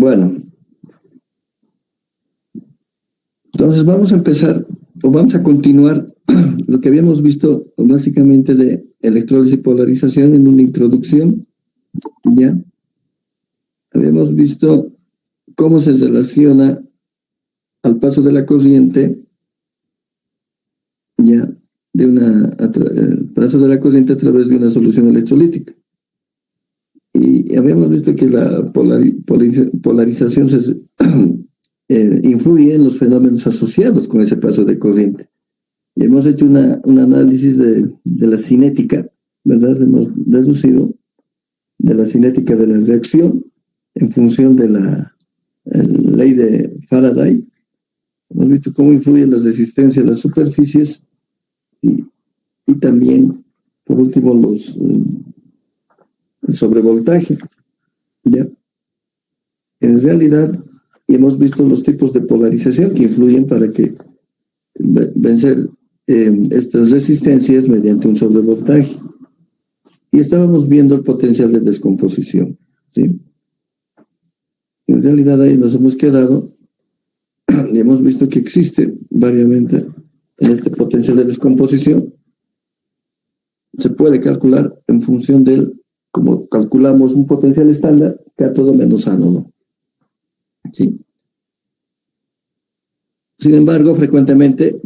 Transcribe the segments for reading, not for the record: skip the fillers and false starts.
Bueno, entonces vamos a empezar, o vamos a continuar lo que habíamos visto básicamente de electrólisis y polarización en una introducción, ¿ya? Habíamos visto cómo se relaciona al paso de la corriente, ¿ya? El paso de la corriente a través de una solución electrolítica. Y habíamos visto que la polarización influye en los fenómenos asociados con ese paso de corriente. Y hemos hecho un análisis de la cinética, ¿verdad? Hemos deducido de la cinética de la reacción en función de la ley de Faraday. Hemos visto cómo influyen las resistencias a las superficies y también, por último, el sobrevoltaje, ¿ya? En realidad, hemos visto los tipos de polarización que influyen para que vencer estas resistencias mediante un sobrevoltaje. Y estábamos viendo el potencial de descomposición, ¿sí? En realidad ahí nos hemos quedado y hemos visto que existe variamente en este potencial de descomposición. Se puede calcular en función como calculamos un potencial estándar, cátodo menos ánodo, ¿sí? Sin embargo, frecuentemente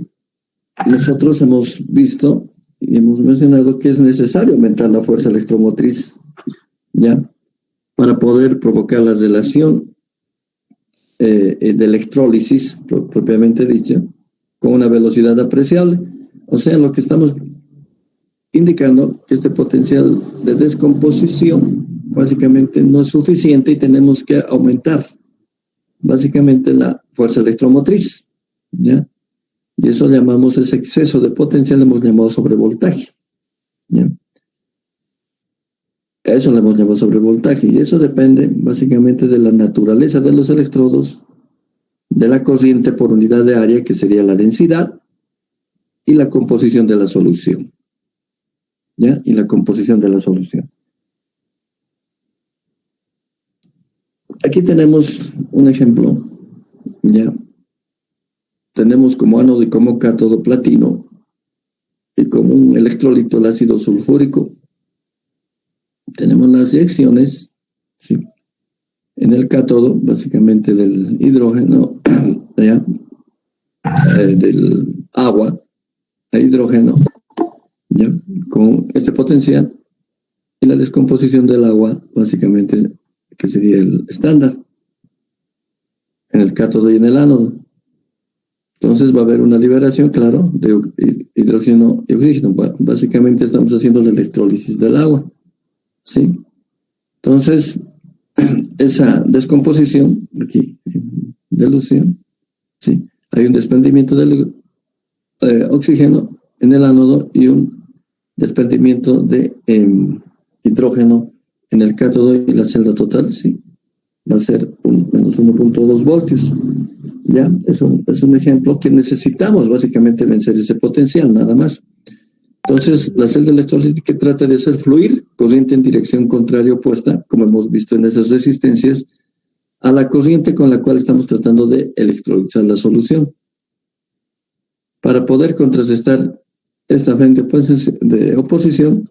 nosotros hemos visto y hemos mencionado que es necesario aumentar la fuerza electromotriz, ¿ya? Para poder provocar la relación de electrólisis, propiamente dicha, con una velocidad apreciable. O sea, lo que estamos indicando que este potencial de descomposición básicamente no es suficiente y tenemos que aumentar básicamente la fuerza electromotriz, ¿ya? Y eso llamamos ese exceso de potencial, hemos llamado sobrevoltaje, ¿ya? A eso le hemos llamado sobrevoltaje, y eso depende básicamente de la naturaleza de los electrodos, de la corriente por unidad de área, que sería la densidad, y la composición de la solución, ¿ya? Y la composición de la solución. Aquí tenemos un ejemplo, ¿ya? Tenemos como ánodo y como cátodo platino, y como un electrolito el ácido sulfúrico. Tenemos las reacciones, ¿sí? En el cátodo, básicamente del hidrógeno, ¿ya? Del agua a hidrógeno, ¿ya? Con este potencial, y la descomposición del agua, básicamente, que sería el estándar, en el cátodo y en el ánodo. Entonces va a haber una liberación, claro, de hidrógeno y oxígeno. Básicamente estamos haciendo la electrólisis del agua, ¿sí? Entonces, esa descomposición, aquí, dilución, ¿sí? Hay un desprendimiento del oxígeno en el ánodo y un desprendimiento de hidrógeno en el cátodo, y la celda total, sí, va a ser menos 1.2 voltios. ¿Ya? Es un ejemplo que necesitamos básicamente vencer ese potencial, nada más. Entonces, la celda electrolítica trata de hacer fluir corriente en dirección contraria opuesta, como hemos visto en esas resistencias, a la corriente con la cual estamos tratando de electrolizar la solución. Para poder contrarrestar esta frente de oposición,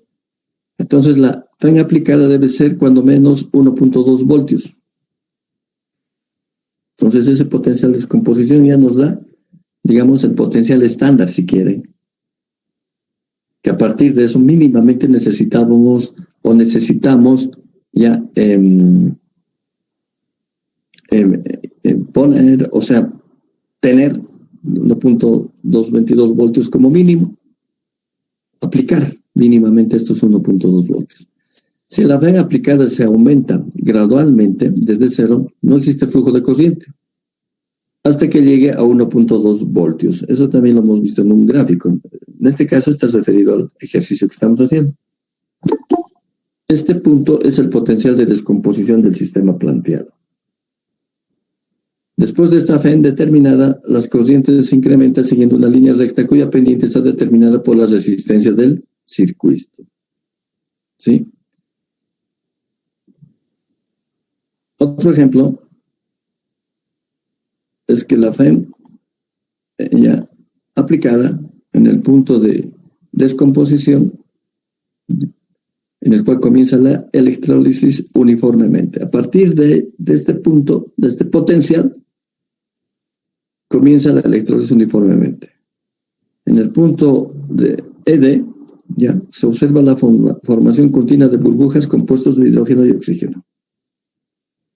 entonces la fan aplicada debe ser cuando menos 1.2 voltios. Entonces ese potencial de descomposición ya nos da, digamos, el potencial estándar, si quieren. Que a partir de eso mínimamente necesitamos ya poner, o sea, tener 1.222 voltios como mínimo, aplicar mínimamente estos 1.2 voltios. Si la fan aplicada se aumenta gradualmente desde cero, no existe flujo de corriente hasta que llegue a 1.2 voltios. Eso también lo hemos visto en un gráfico. En este caso está referido al ejercicio que estamos haciendo. Este punto es el potencial de descomposición del sistema planteado. Después de esta fan determinada, las corrientes se incrementan siguiendo una línea recta cuya pendiente está determinada por la resistencia del circuito, ¿sí? Otro ejemplo es que la FEM ya aplicada en el punto de descomposición, en el cual comienza la electrólisis uniformemente. A partir de este punto, de este potencial, comienza la electrólisis uniformemente. En el punto de ED, ya se observa la formación continua de burbujas compuestos de hidrógeno y oxígeno.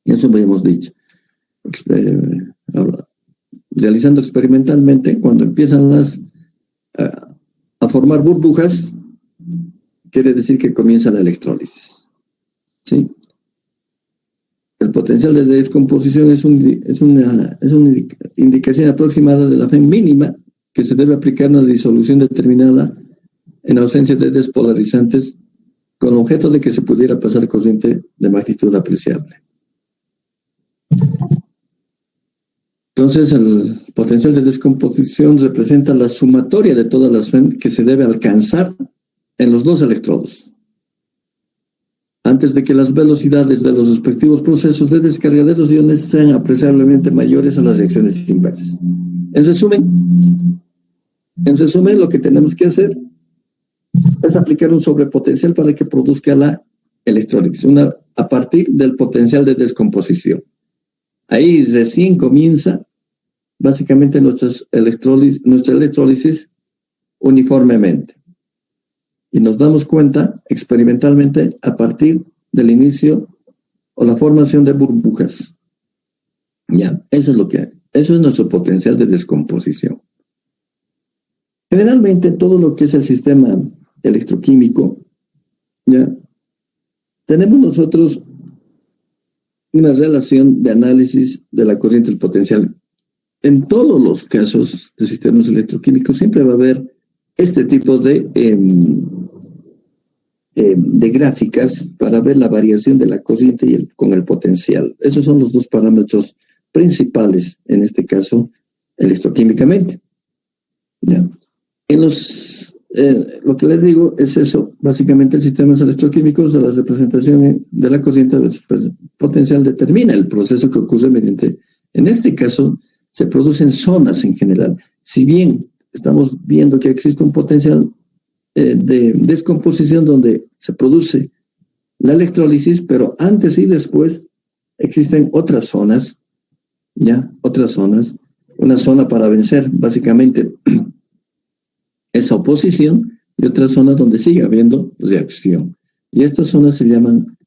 Y eso lo hemos dicho. Realizando experimentalmente, cuando empiezan a formar burbujas, quiere decir que comienza la electrólisis. ¿Sí? El potencial de descomposición es una indicación aproximada de la FEM mínima que se debe aplicar a una disolución determinada en ausencia de despolarizantes con objeto de que se pudiera pasar corriente de magnitud apreciable. Entonces, el potencial de descomposición representa la sumatoria de todas las FEM que se debe alcanzar en los dos electrodos, antes de que las velocidades de los respectivos procesos de descarga de los iones sean apreciablemente mayores a las reacciones inversas. En resumen, lo que tenemos que hacer es aplicar un sobrepotencial para que produzca la electrólisis, a partir del potencial de descomposición. Ahí recién comienza básicamente nuestra electrólisis uniformemente. Y nos damos cuenta experimentalmente a partir del inicio o la formación de burbujas. Ya, eso es nuestro potencial de descomposición. Generalmente todo lo que es el sistema electroquímico, ya, tenemos nosotros una relación de análisis de la corriente del potencial. En todos los casos de sistemas electroquímicos siempre va a haber este tipo de gráficas para ver la variación de la corriente con el potencial. Esos son los dos parámetros principales, en este caso, electroquímicamente. ¿Ya? Lo que les digo es eso, básicamente el sistema electroquímicos de la representación de la corriente potencial determina el proceso que ocurre mediante, en este caso, se producen zonas en general. Si bien estamos viendo que existe un potencial de descomposición donde se produce la electrólisis, pero antes y después existen otras zonas, ¿ya? Otras zonas, una zona para vencer básicamente esa oposición y otra zona donde sigue habiendo reacción. Y estas zonas se llaman,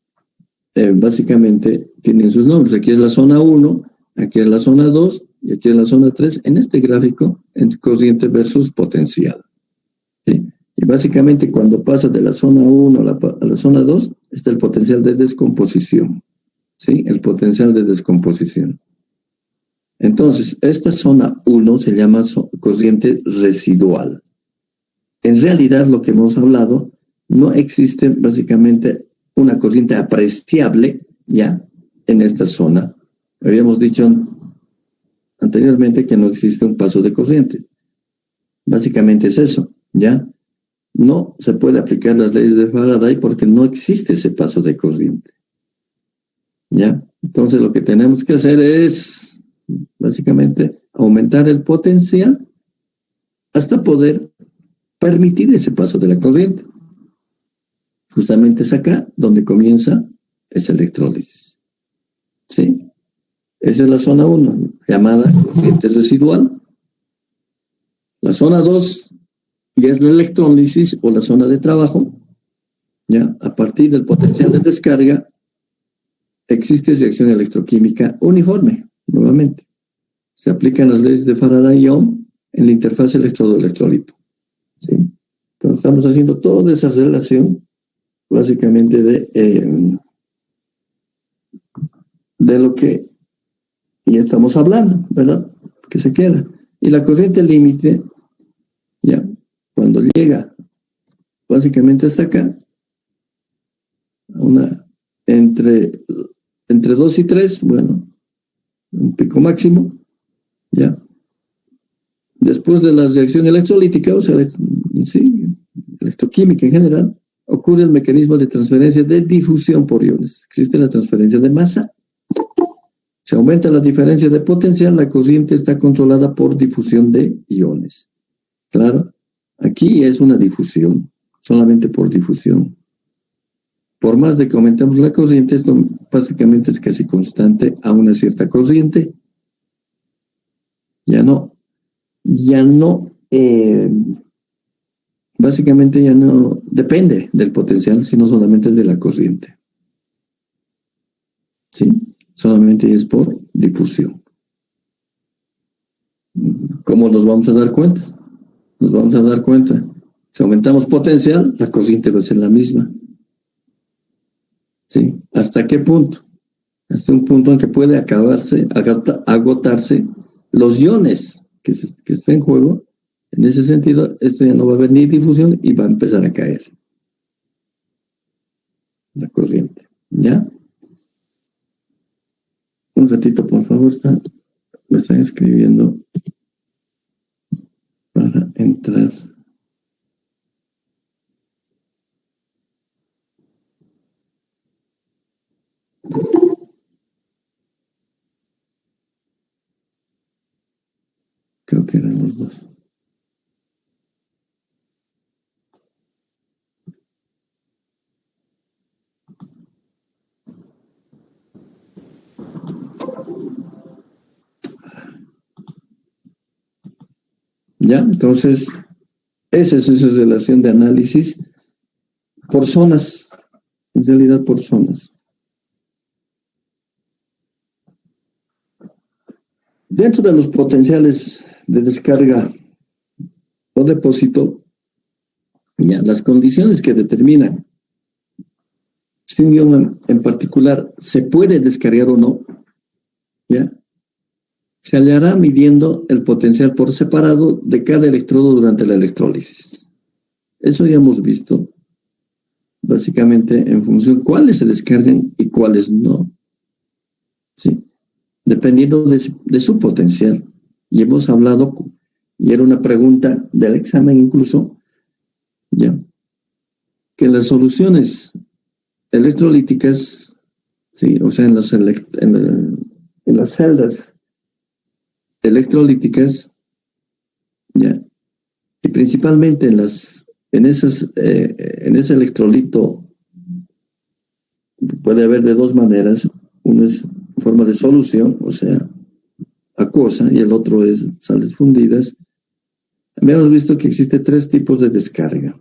básicamente, tienen sus nombres. Aquí es la zona 1, aquí es la zona 2 y aquí es la zona 3. En este gráfico, en corriente versus potencial. ¿Sí? Y básicamente cuando pasa de la zona 1 a la zona 2, está el potencial de descomposición. ¿Sí? El potencial de descomposición. Entonces, esta zona 1 se llama corriente residual. En realidad, lo que hemos hablado, no existe básicamente una corriente apreciable ya en esta zona. Habíamos dicho anteriormente que no existe un paso de corriente. Básicamente es eso, ¿ya? No se puede aplicar las leyes de Faraday porque no existe ese paso de corriente. ¿Ya? Entonces lo que tenemos que hacer es, básicamente, aumentar el potencial hasta poder permitir ese paso de la corriente. Justamente es acá donde comienza esa electrólisis. ¿Sí? Esa es la zona 1, llamada corriente residual. La zona 2 ya es la electrólisis o la zona de trabajo. ¿Ya? A partir del potencial de descarga existe reacción electroquímica uniforme, nuevamente. Se aplican las leyes de Faraday y Ohm en la interfaz electrodo-electrolito. ¿Sí? Entonces estamos haciendo toda esa relación básicamente de lo que ya estamos hablando, ¿verdad? Que se queda. Y la corriente límite, ya, cuando llega básicamente hasta acá, entre 2 y 3, bueno, un pico máximo, ya. Después de la reacción electrolítica, o sea, sí, electroquímica en general, ocurre el mecanismo de transferencia de difusión por iones. Existe la transferencia de masa Se aumenta la diferencia de potencial, la corriente está controlada por difusión de iones. Claro, aquí es una difusión, solamente por difusión. Por más de que aumentemos la corriente, esto básicamente es casi constante a una cierta corriente. Básicamente ya no depende del potencial, sino solamente de la corriente. ¿Sí? Solamente es por difusión. ¿Cómo nos vamos a dar cuenta? Nos vamos a dar cuenta. Si aumentamos potencial, la corriente va a ser la misma. ¿Sí? ¿Hasta qué punto? Hasta un punto en que puede agotarse los iones que está en juego. En ese sentido, esto ya no va a haber ni difusión y va a empezar a caer la corriente. ¿Ya? Un ratito, por favor, me están escribiendo para entrar. Creo que eran los dos. ¿Ya? Entonces, esa es esa relación de análisis por zonas, en realidad por zonas. Dentro de los potenciales de descarga o depósito, ya, las condiciones que determinan si un ion en particular se puede descargar o no, ¿ya? Se hallará midiendo el potencial por separado de cada electrodo durante la electrólisis. Eso ya hemos visto, básicamente en función de cuáles se descargan y cuáles no. ¿Sí? Dependiendo de su potencial. Y hemos hablado, y era una pregunta del examen incluso, ya, que en las soluciones electrolíticas, ¿sí? O sea, en las celdas electrolíticas, ya, y principalmente en ese electrolito puede haber de dos maneras. Una es en forma de solución, o sea, acuosa, y el otro es sales fundidas. Hemos visto que existe tres tipos de descarga.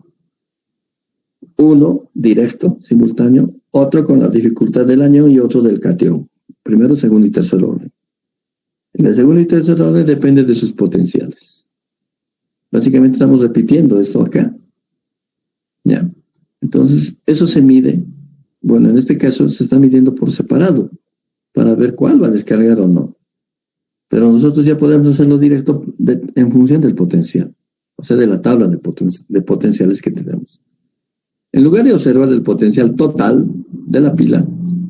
Uno, directo, simultáneo, otro con la dificultad del anión y otro del catión. Primero, segundo y tercer orden. En el segundo y tercer orden depende de sus potenciales. Básicamente estamos repitiendo esto acá. ¿Ya? Entonces, eso se mide. Bueno, en este caso se está midiendo por separado para ver cuál va a descargar o no. Pero nosotros ya podemos hacerlo directo en función del potencial, o sea, de la tabla de potenciales que tenemos. En lugar de observar el potencial total de la pila,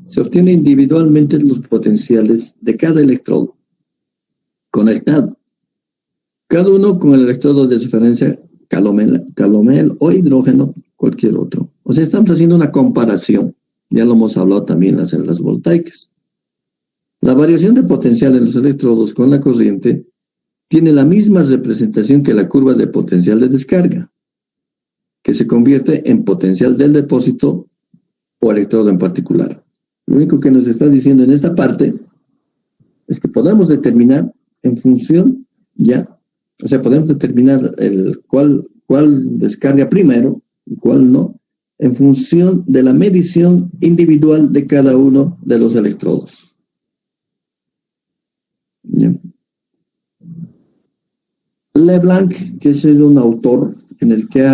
se obtiene individualmente los potenciales de cada electrodo conectado, cada uno con el electrodo de referencia calomel o hidrógeno, cualquier otro. O sea, estamos haciendo una comparación. Ya lo hemos hablado también en las celdas voltaicas. La variación de potencial en los electrodos con la corriente tiene la misma representación que la curva de potencial de descarga, que se convierte en potencial del depósito o electrodo en particular. Lo único que nos está diciendo en esta parte es que podemos determinar en función, ya, o sea, podemos determinar cuál descarga primero y cuál no, en función de la medición individual de cada uno de los electrodos. ¿Ya? Leblanc, que es un autor en el que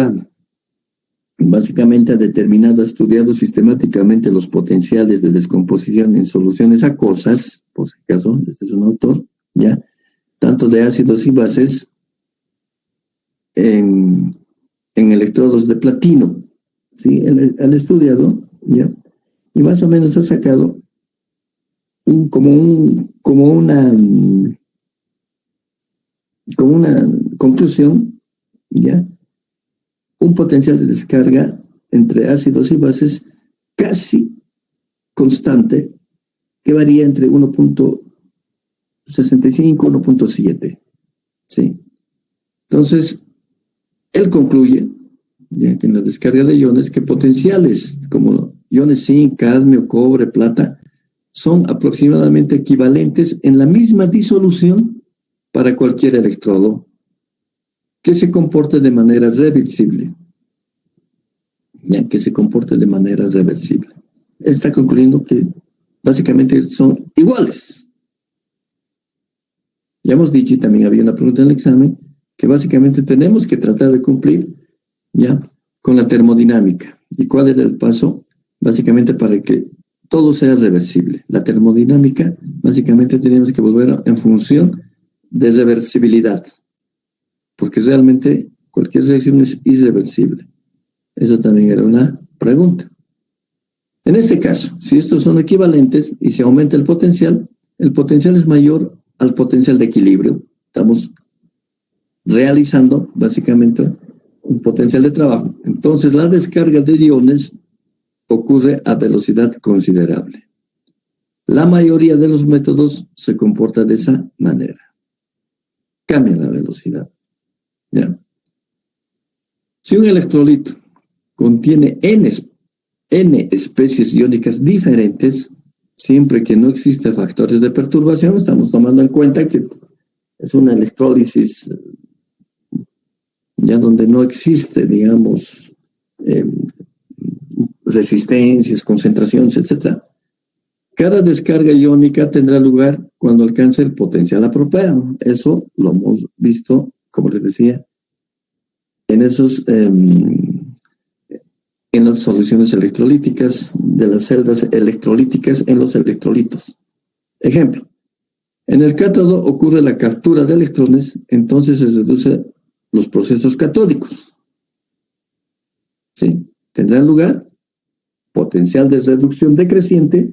básicamente ha determinado, ha estudiado sistemáticamente los potenciales de descomposición en soluciones acuosas, por si acaso, este es un autor, ya, tanto de ácidos y bases en electrodos de platino, ¿sí? Él ha estudiado, ya, y más o menos ha sacado como una conclusión, ya, un potencial de descarga entre ácidos y bases casi constante, que varía entre 1.65 y 1.7. ¿Sí? Entonces, él concluye, ya que en la descarga de iones, que potenciales como iones zinc, cadmio, cobre, plata, son aproximadamente equivalentes en la misma disolución para cualquier electrodo que se comporte de manera reversible. Ya que se comporte de manera reversible. Él está concluyendo que básicamente son iguales. Ya hemos dicho, y también había una pregunta en el examen, que básicamente tenemos que tratar de cumplir ya con la termodinámica. ¿Y cuál era el paso? Básicamente para que todo sea reversible. La termodinámica, básicamente tenemos que volver en función de reversibilidad, porque realmente cualquier reacción es irreversible. Eso también era una pregunta. En este caso, si estos son equivalentes y se aumenta el potencial es mayor al potencial de equilibrio. Estamos realizando básicamente un potencial de trabajo. Entonces, la descarga de iones ocurre a velocidad considerable. La mayoría de los métodos se comporta de esa manera. Cambia la velocidad. ¿Ya? Si un electrolito contiene N especies iónicas diferentes, siempre que no existen factores de perturbación, estamos tomando en cuenta que es una electrólisis ya donde no existe, digamos, resistencias, concentraciones, etc. Cada descarga iónica tendrá lugar cuando alcance el potencial apropiado. Eso lo hemos visto, como les decía, en esos en las soluciones electrolíticas de las celdas electrolíticas en los electrolitos. Ejemplo, en el cátodo ocurre la captura de electrones, entonces se reducen los procesos catódicos. ¿Sí? Tendrán lugar potencial de reducción decreciente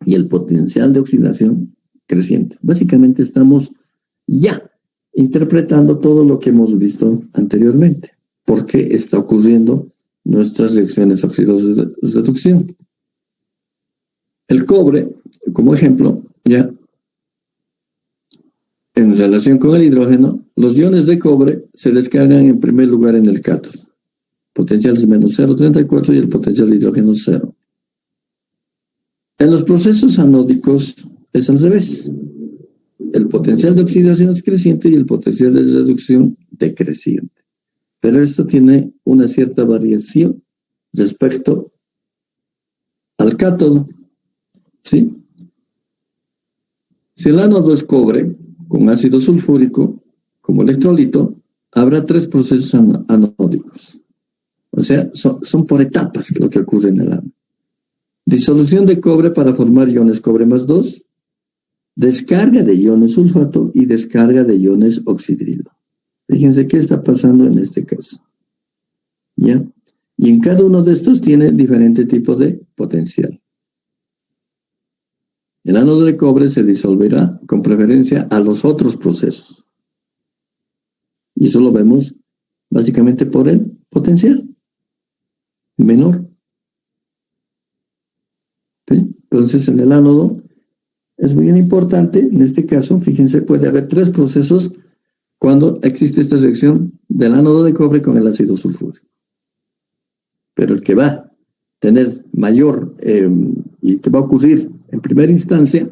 y el potencial de oxidación creciente. Básicamente estamos ya interpretando todo lo que hemos visto anteriormente. ¿Por qué está ocurriendo nuestras reacciones óxido-reducción? El cobre, como ejemplo, ya en relación con el hidrógeno, los iones de cobre se descargan en primer lugar en el cátodo. Potencial es menos 0,34 y el potencial de hidrógeno 0. En los procesos anódicos es al revés. El potencial de oxidación es creciente y el potencial de reducción decreciente. Pero esto tiene una cierta variación respecto al cátodo. ¿Sí? Si el ánodo es cobre con ácido sulfúrico como electrolito, habrá 3 procesos anódicos. O sea, son por etapas lo que ocurre en el ánodo. Disolución de cobre para formar iones cobre más 2, descarga de iones sulfato y descarga de iones oxidrilo. Fíjense qué está pasando en este caso. ¿Ya? Y en cada uno de estos tiene diferente tipo de potencial. El ánodo de cobre se disolverá con preferencia a los otros procesos. Y eso lo vemos básicamente por el potencial menor. ¿Sí? Entonces, en el ánodo es bien importante, en este caso, fíjense, puede haber 3 procesos cuando existe esta reacción del ánodo de cobre con el ácido sulfúrico. Pero el que va a tener mayor y que va a ocurrir en primera instancia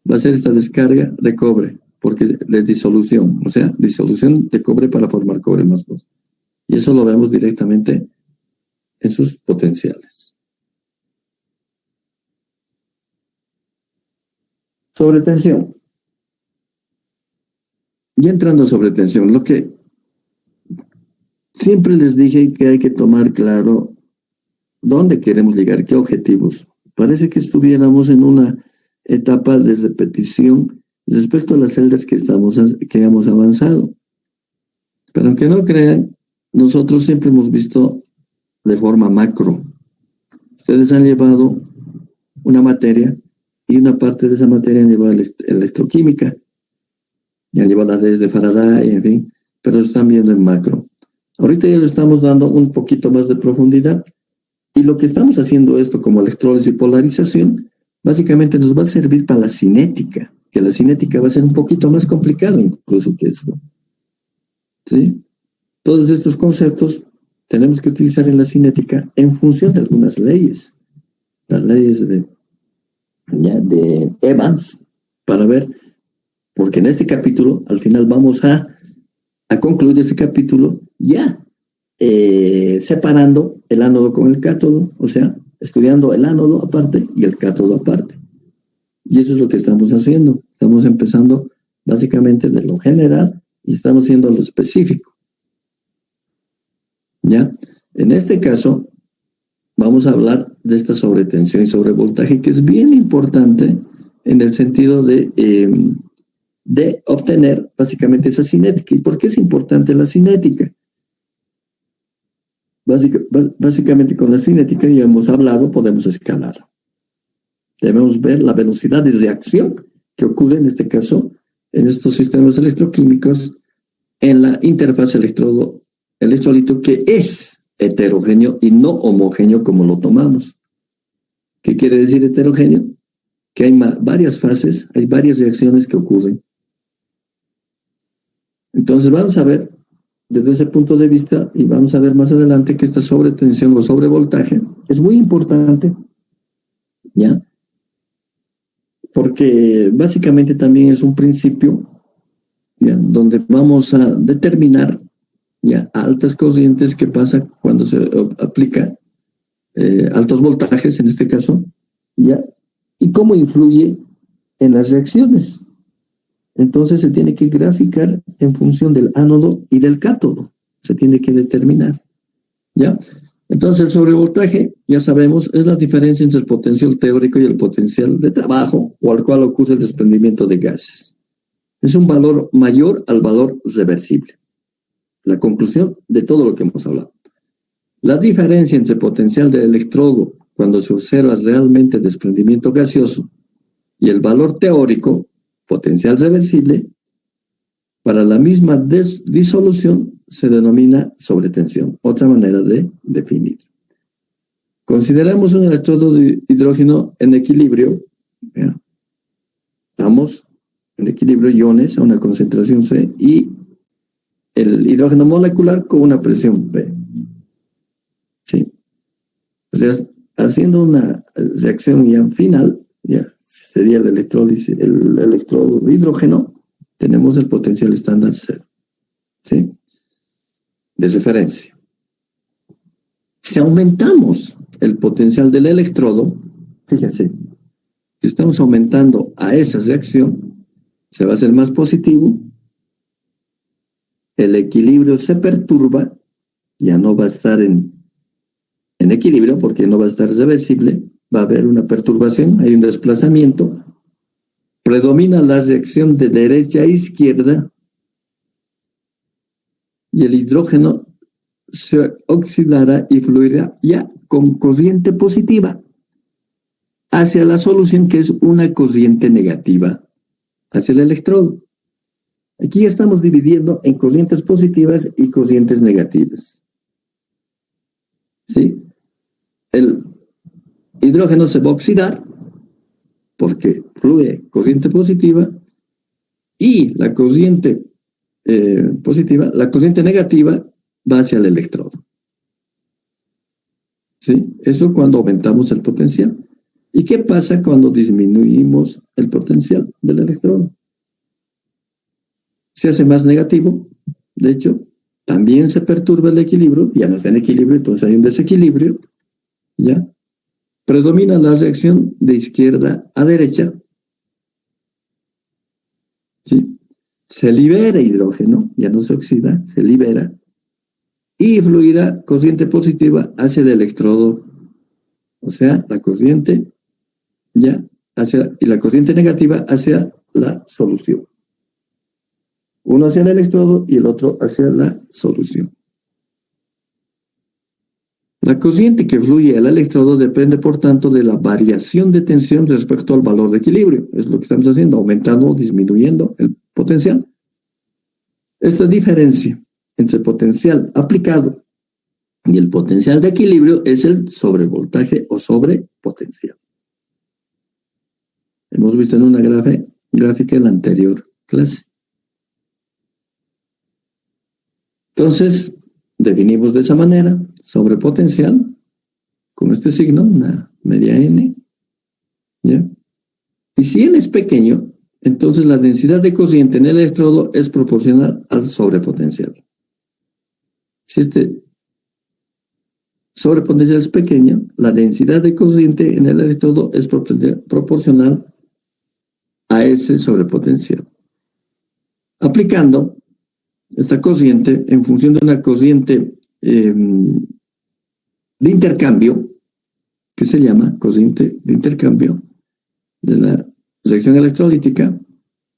va a ser esta descarga de cobre, porque de disolución, o sea, disolución de cobre para formar cobre más 2. Y eso lo vemos directamente en sus potenciales. Sobretensión. Y entrando sobre tensión, lo que siempre les dije que hay que tomar claro dónde queremos llegar, qué objetivos. Parece que estuviéramos en una etapa de repetición respecto a las celdas que hemos avanzado. Pero aunque no crean, nosotros siempre hemos visto de forma macro. Ustedes han llevado una materia y una parte de esa materia han llevado electroquímica. Y han llevado las leyes de Faraday, en fin, pero están viendo en macro. Ahorita ya le estamos dando un poquito más de profundidad. Y lo que estamos haciendo esto como electrólisis y polarización, básicamente nos va a servir para la cinética, que la cinética va a ser un poquito más complicado incluso que esto, ¿sí? Todos estos conceptos tenemos que utilizar en la cinética en función de algunas leyes, las leyes de Evans, para ver, porque en este capítulo, al final vamos a concluir este capítulo ya separando el ánodo con el cátodo, o sea, estudiando el ánodo aparte y el cátodo aparte. Y eso es lo que estamos haciendo. Estamos empezando básicamente de lo general y estamos haciendo lo específico. ¿Ya? En este caso, vamos a hablar de esta sobretensión y sobrevoltaje, que es bien importante en el sentido de obtener básicamente esa cinética. ¿Y por qué es importante la cinética? Básicamente con la cinética, ya hemos hablado, podemos escalar. Debemos ver la velocidad de reacción que ocurre en este caso en estos sistemas electroquímicos en la interfaz electrolito que es heterogéneo y no homogéneo como lo tomamos. ¿Qué quiere decir heterogéneo? Que hay varias fases, hay varias reacciones que ocurren. Entonces vamos a ver desde ese punto de vista y vamos a ver más adelante que esta sobretensión o sobrevoltaje es muy importante, ¿ya? Porque básicamente también es un principio, ¿ya?, donde vamos a determinar, ¿ya?, a altas corrientes qué pasa cuando se aplica altos voltajes en este caso, ¿ya?, y cómo influye en las reacciones. Entonces se tiene que graficar en función del ánodo y del cátodo. Se tiene que determinar, ¿ya? Entonces el sobrevoltaje, ya sabemos, es la diferencia entre el potencial teórico y el potencial de trabajo o al cual ocurre el desprendimiento de gases. Es un valor mayor al valor reversible. La conclusión de todo lo que hemos hablado. La diferencia entre potencial del electrodo cuando se observa realmente desprendimiento gaseoso y el valor teórico, potencial reversible, para la misma disolución se denomina sobretensión, otra manera de definir. Consideramos un electrodo de hidrógeno en equilibrio, ¿ya?, estamos en equilibrio iones a una concentración C y el hidrógeno molecular con una presión P. ¿Sí? O sea, haciendo una reacción ya final, ya sería el electrólisis, el electrodo de hidrógeno, tenemos el potencial estándar cero, ¿sí?, de referencia. Si aumentamos el potencial del electrodo, fíjense, si estamos aumentando a esa reacción, se va a hacer más positivo, el equilibrio se perturba, ya no va a estar en equilibrio porque no va a estar reversible, va a haber una perturbación, hay un desplazamiento, predomina la reacción de derecha a izquierda y el hidrógeno se oxidará y fluirá ya con corriente positiva hacia la solución, que es una corriente negativa hacia el electrodo. Aquí estamos dividiendo en corrientes positivas y corrientes negativas, ¿sí? El hidrógeno se va a oxidar porque fluye corriente positiva y la corriente positiva, la corriente negativa va hacia el electrodo, ¿sí? Eso cuando aumentamos el potencial. ¿Y qué pasa cuando disminuimos el potencial del electrodo? Se hace más negativo, de hecho, también se perturba el equilibrio, ya no está en equilibrio, entonces hay un desequilibrio, ¿ya? Predomina la reacción de izquierda a derecha, ¿sí? Se libera hidrógeno, ya no se oxida, se libera, y fluirá corriente positiva hacia el electrodo, o sea, la corriente ya hacia, y la corriente negativa hacia la solución. Uno hacia el electrodo y el otro hacia la solución. La corriente que fluye al electrodo depende, por tanto, de la variación de tensión respecto al valor de equilibrio. Es lo que estamos haciendo, aumentando o disminuyendo el potencial. Esta diferencia entre el potencial aplicado y el potencial de equilibrio es el sobrevoltaje o sobrepotencial. Hemos visto en una gráfica en la anterior clase. Entonces, definimos de esa manera sobrepotencial con este signo, una media n, ¿ya? Y si n es pequeño, entonces la densidad de cociente en el electrodo es proporcional al sobrepotencial. Si este sobrepotencial es pequeño, la densidad de cociente en el electrodo es proporcional a ese sobrepotencial. Aplicando esta cociente en función de una cociente de intercambio, que se llama cociente de intercambio de la reacción electrolítica,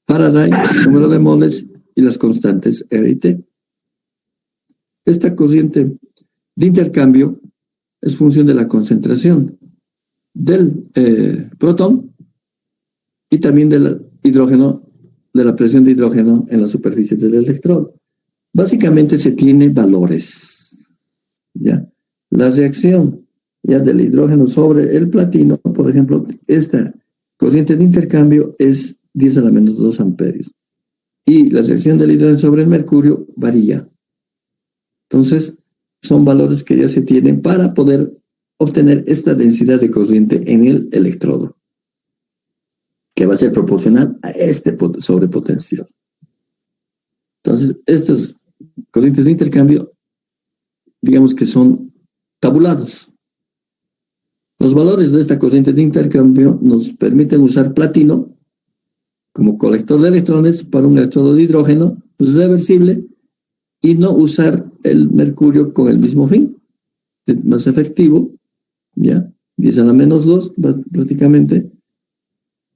Faraday, número de moles y las constantes R y T. Esta cociente de intercambio es función de la concentración del protón y también del hidrógeno, de la presión de hidrógeno en la superficie del electrodo. Básicamente se tiene valores, ¿ya? La reacción ya del hidrógeno sobre el platino, por ejemplo, esta cociente de intercambio es 10 a la menos 2 amperios. Y la reacción del hidrógeno sobre el mercurio varía. Entonces, son valores que ya se tienen para poder obtener esta densidad de cociente en el electrodo, que va a ser proporcional a este sobrepotencial. Entonces, estos cocientes de intercambio, digamos que son tabulados. Los valores de esta cociente de intercambio nos permiten usar platino como colector de electrones para un electrodo de hidrógeno reversible y no usar el mercurio con el mismo fin, más efectivo, ¿ya? 10 a la menos 2, prácticamente,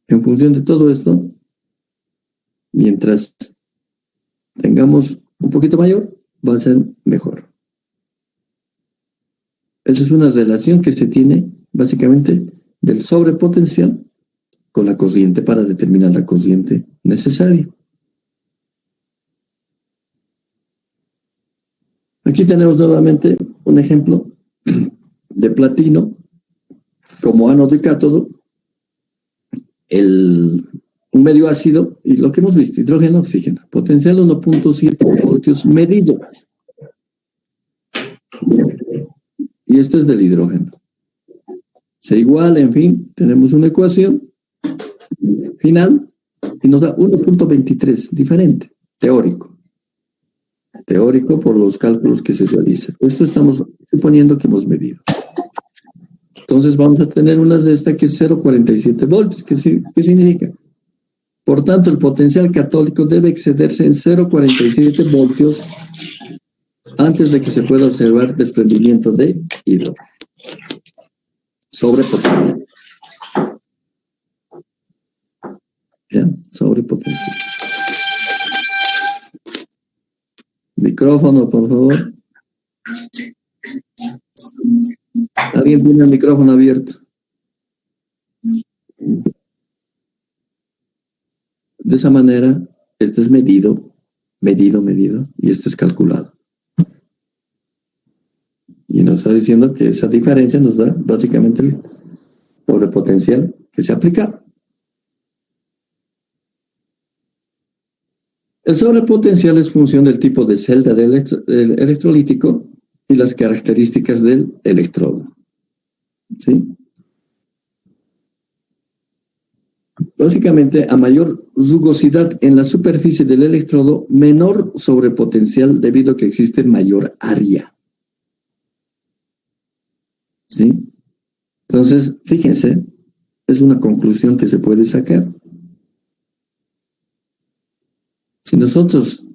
en función de todo esto, mientras tengamos un poquito mayor, va a ser mejor. Esa es una relación que se tiene, básicamente, del sobrepotencial con la cociente para determinar la cociente necesaria. Aquí tenemos nuevamente un ejemplo de platino como ánodo y cátodo, un medio ácido, y lo que hemos visto, hidrógeno, oxígeno, potencial 1.7 voltios medido. Y este es del hidrógeno. Se iguala, en fin, tenemos una ecuación final y nos da 1.23, diferente, teórico. Teórico por los cálculos que se realizan. Esto estamos suponiendo que hemos medido. Entonces vamos a tener una de esta que es 0.47 voltios. ¿Qué significa? Por tanto, el potencial católico debe excederse en 0.47 voltios antes de que se pueda observar desprendimiento de hidrógeno. Sobrepotencial. ¿Ya? Sobrepotencial. Micrófono, por favor. ¿Alguien tiene el micrófono abierto? De esa manera, este es medido, y este es calculado. Y nos está diciendo que esa diferencia nos da básicamente el sobrepotencial que se aplica. El sobrepotencial es función del tipo de celda del electrolítico y las características del electrodo. ¿Sí? Básicamente, a mayor rugosidad en la superficie del electrodo, menor sobrepotencial debido a que existe mayor área. ¿Sí? Entonces, fíjense, es una conclusión que se puede sacar. Si nosotros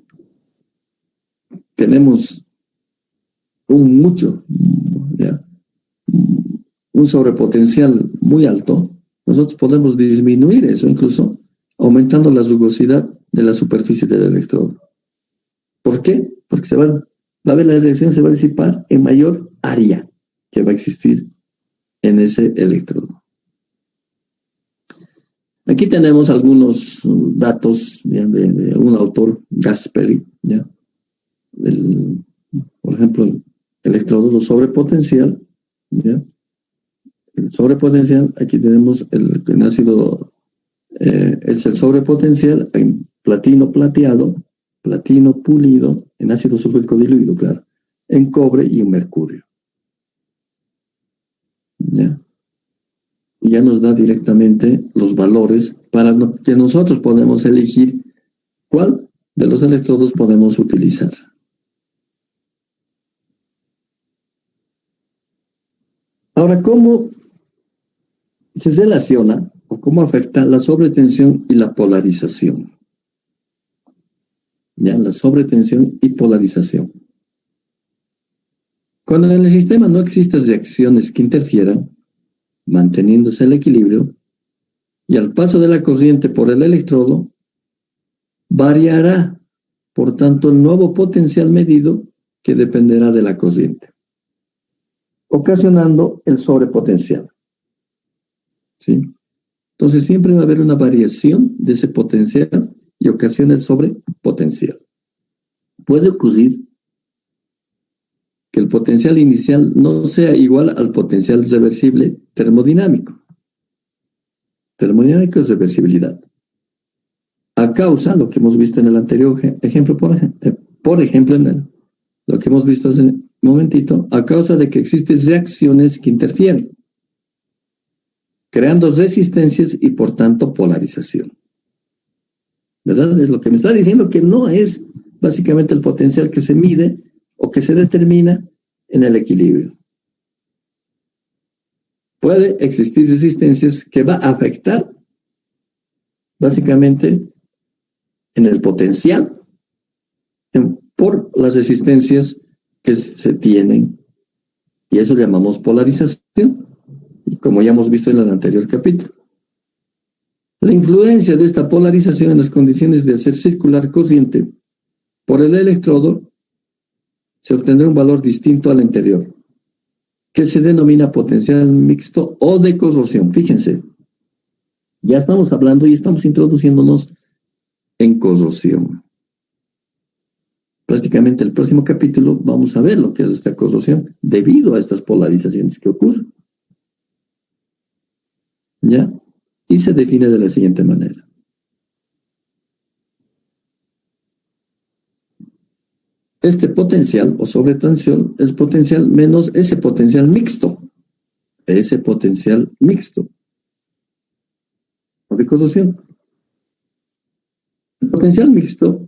tenemos un sobrepotencial muy alto, nosotros podemos disminuir eso, incluso aumentando la rugosidad de la superficie del electrodo. ¿Por qué? Porque va a haber la reacción, se va a disipar en mayor área que va a existir en ese electrodo. Aquí tenemos algunos datos de un autor, Gasperi, ¿ya? Por ejemplo, el electrodo sobrepotencial, ¿ya? El sobrepotencial, aquí tenemos el ácido Es el sobrepotencial en platino plateado, platino pulido, en ácido sulfúrico diluido, claro, en cobre y en mercurio. ¿Ya? Y ya nos da directamente los valores para que nosotros podamos elegir cuál de los electrodos podemos utilizar. Ahora, ¿cómo se relaciona o cómo afecta la sobretensión y la polarización? ¿Ya? La sobretensión y polarización. Cuando en el sistema no existen reacciones que interfieran, manteniéndose el equilibrio, y al paso de la corriente por el electrodo, variará, por tanto, el nuevo potencial medido que dependerá de la corriente, ocasionando el sobrepotencial. ¿Sí? Entonces siempre va a haber una variación de ese potencial y ocasiona el sobrepotencial. Puede ocurrir que el potencial inicial no sea igual al potencial reversible termodinámico. Termodinámico es reversibilidad. A causa, lo que hemos visto en el anterior ejemplo, por ejemplo, lo que hemos visto hace un momentito, a causa de que existen reacciones que interfieren, creando resistencias y por tanto polarización. ¿Verdad? Es lo que me está diciendo, que no es básicamente el potencial que se mide o que se determina en el equilibrio. Puede existir resistencias que va a afectar básicamente en el potencial por las resistencias que se tienen, y eso llamamos polarización, como ya hemos visto en el anterior capítulo. La influencia de esta polarización en las condiciones de hacer circular corriente por el electrodo se obtendrá un valor distinto al anterior, que se denomina potencial mixto o de corrosión. Fíjense, ya estamos hablando y estamos introduciéndonos en corrosión. Prácticamente el próximo capítulo vamos a ver lo que es esta corrosión debido a estas polarizaciones que ocurren. ¿Ya? Y se define de la siguiente manera. Este potencial o sobretensión es potencial menos ese potencial mixto. Ese potencial mixto. ¿O de corrosión? El potencial mixto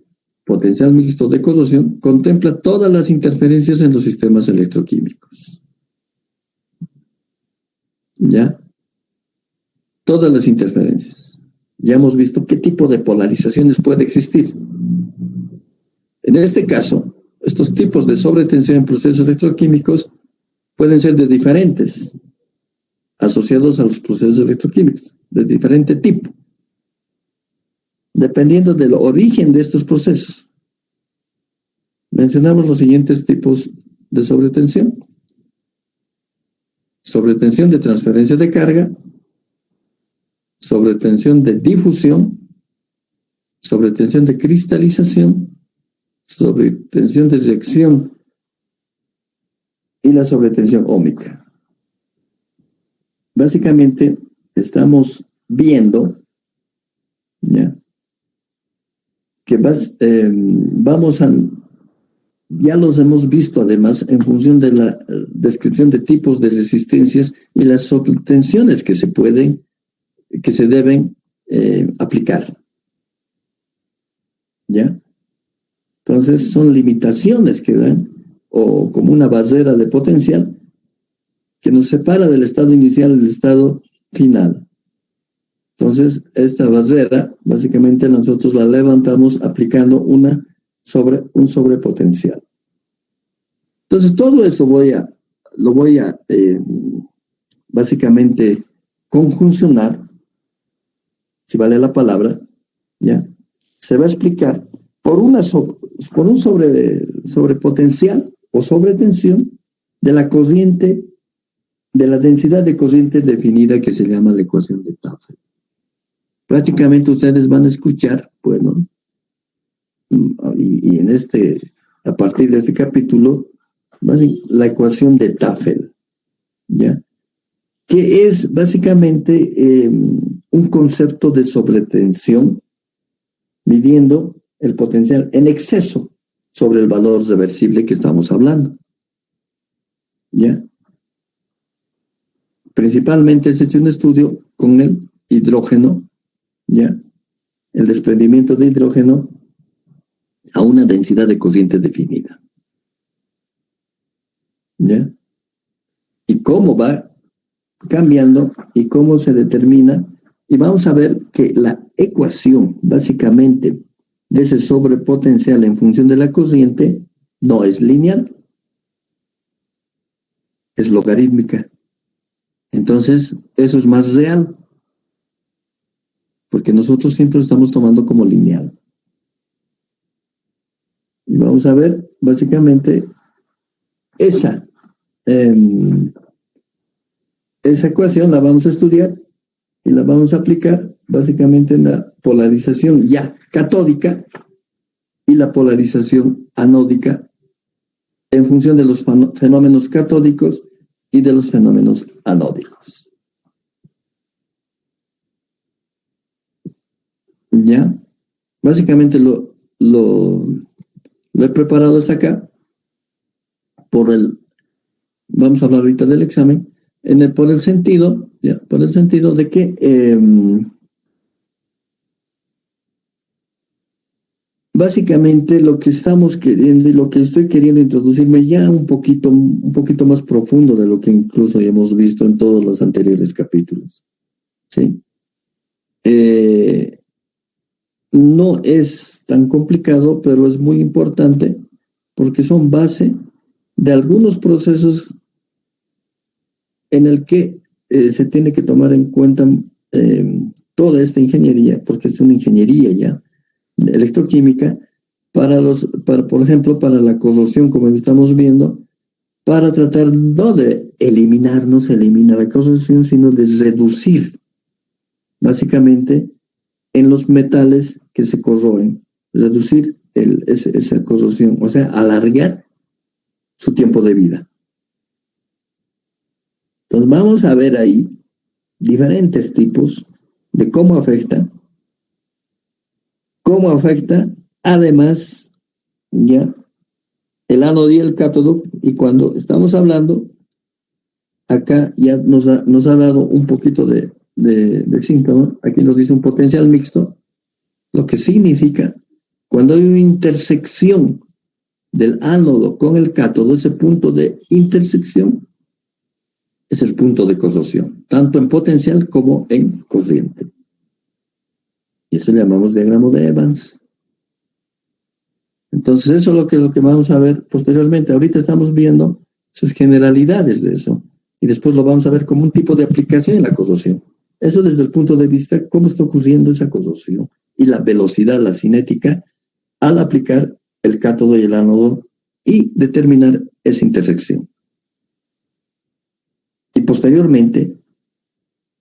de corrosión contempla todas las interferencias en los sistemas electroquímicos. ¿Ya? Todas las interferencias. Ya hemos visto qué tipo de polarizaciones puede existir. En este caso, estos tipos de sobretensión en procesos electroquímicos pueden ser de diferentes, asociados a los procesos electroquímicos, de diferente tipo, dependiendo del origen de estos procesos. Mencionamos los siguientes tipos de sobretensión. Sobretensión de transferencia de carga, sobretensión de difusión, sobretensión de cristalización, sobretensión de reacción y la sobretensión óhmica. Básicamente estamos viendo, ¿ya?, que ya los hemos visto además en función de la descripción de tipos de resistencias y las sobretensiones que se deben aplicar. ¿Ya? Entonces son limitaciones que dan, o como una barrera de potencial que nos separa del estado inicial del estado final. Entonces esta barrera básicamente nosotros la levantamos aplicando un sobrepotencial. Entonces todo eso lo voy a básicamente conjuncionar, si vale la palabra, ¿ya? Se va a explicar por un sobrepotencial o sobretensión de la corriente, de la densidad de corriente definida que se llama la ecuación de Tafel. Prácticamente ustedes van a escuchar, bueno, y a partir de este capítulo, la ecuación de Tafel, ¿ya? Que es básicamente un concepto de sobretensión, midiendo el potencial en exceso sobre el valor reversible que estamos hablando. ¿Ya? Principalmente se ha hecho un estudio con el hidrógeno, ¿ya? El desprendimiento de hidrógeno a una densidad de cociente definida. ¿Ya? Y cómo va cambiando y cómo se determina. Y vamos a ver que la ecuación, básicamente, de ese sobrepotencial en función de la corriente no es lineal, es logarítmica. Entonces, eso es más real, porque nosotros siempre lo estamos tomando como lineal. Y vamos a ver, básicamente, esa ecuación la vamos a estudiar y la vamos a aplicar básicamente en la polarización ya catódica y la polarización anódica en función de los fenómenos catódicos y de los fenómenos anódicos. ¿Ya? Básicamente lo he preparado hasta acá vamos a hablar ahorita del examen, por el sentido de que básicamente lo que estamos queriendo y lo que estoy queriendo introducirme ya un poquito más profundo de lo que incluso ya hemos visto en todos los anteriores capítulos. ¿Sí? No es tan complicado, pero es muy importante porque son base de algunos procesos en el que se tiene que tomar en cuenta toda esta ingeniería, porque es una ingeniería ya electroquímica, por ejemplo, para la corrosión, como estamos viendo, para tratar no de eliminar, no se elimina la corrosión, sino de reducir, básicamente, en los metales que se corroen, reducir esa corrosión, o sea, alargar su tiempo de vida. Entonces vamos a ver ahí diferentes tipos de cómo afecta además ya el ánodo y el cátodo, y cuando estamos hablando acá ya nos ha dado un poquito de síntoma. Aquí nos dice un potencial mixto, lo que significa cuando hay una intersección del ánodo con el cátodo, ese punto de intersección es el punto de corrosión, tanto en potencial como en corriente. Y eso le llamamos diagrama de Evans. Entonces eso es lo que vamos a ver posteriormente. Ahorita estamos viendo sus generalidades de eso. Y después lo vamos a ver como un tipo de aplicación en la corrosión. Eso desde el punto de vista cómo está ocurriendo esa corrosión y la velocidad, la cinética, al aplicar el cátodo y el ánodo y determinar esa intersección. Y posteriormente,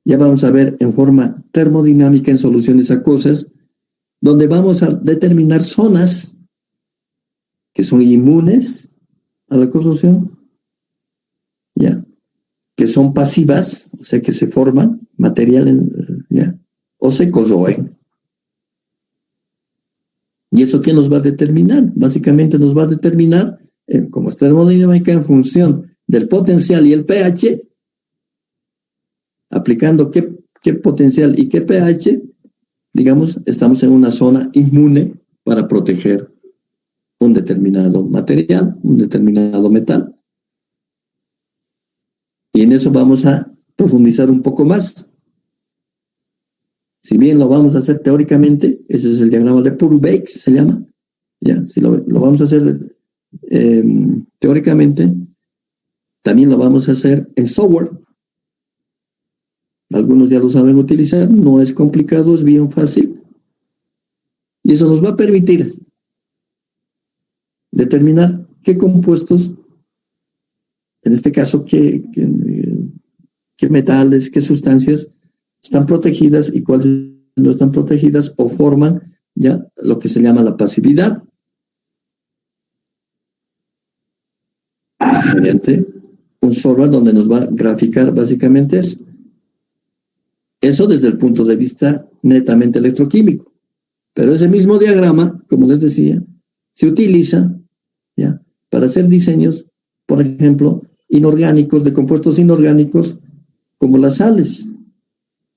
ya vamos a ver en forma termodinámica en soluciones acuosas, donde vamos a determinar zonas que son inmunes a la corrosión, ¿ya? Que son pasivas, o sea, que se forman material, ¿ya? O se corroen. ¿Y eso qué nos va a determinar? Básicamente nos va a determinar, como es termodinámica, en función del potencial y el pH, aplicando qué potencial y qué pH, digamos, estamos en una zona inmune para proteger un determinado material, un determinado metal. Y en eso vamos a profundizar un poco más. Si bien lo vamos a hacer teóricamente, ese es el diagrama de Purbeck, se llama. Ya, si lo vamos a hacer teóricamente, también lo vamos a hacer en software. Algunos ya lo saben utilizar, no es complicado, es bien fácil. Y eso nos va a permitir determinar qué compuestos, en este caso, qué metales, qué sustancias están protegidas y cuáles no están protegidas o forman ya lo que se llama la pasividad. Mediante un software donde nos va a graficar básicamente eso. Eso desde el punto de vista netamente electroquímico. Pero ese mismo diagrama, como les decía, se utiliza, ¿ya?, para hacer diseños, por ejemplo, inorgánicos, de compuestos inorgánicos, como las sales.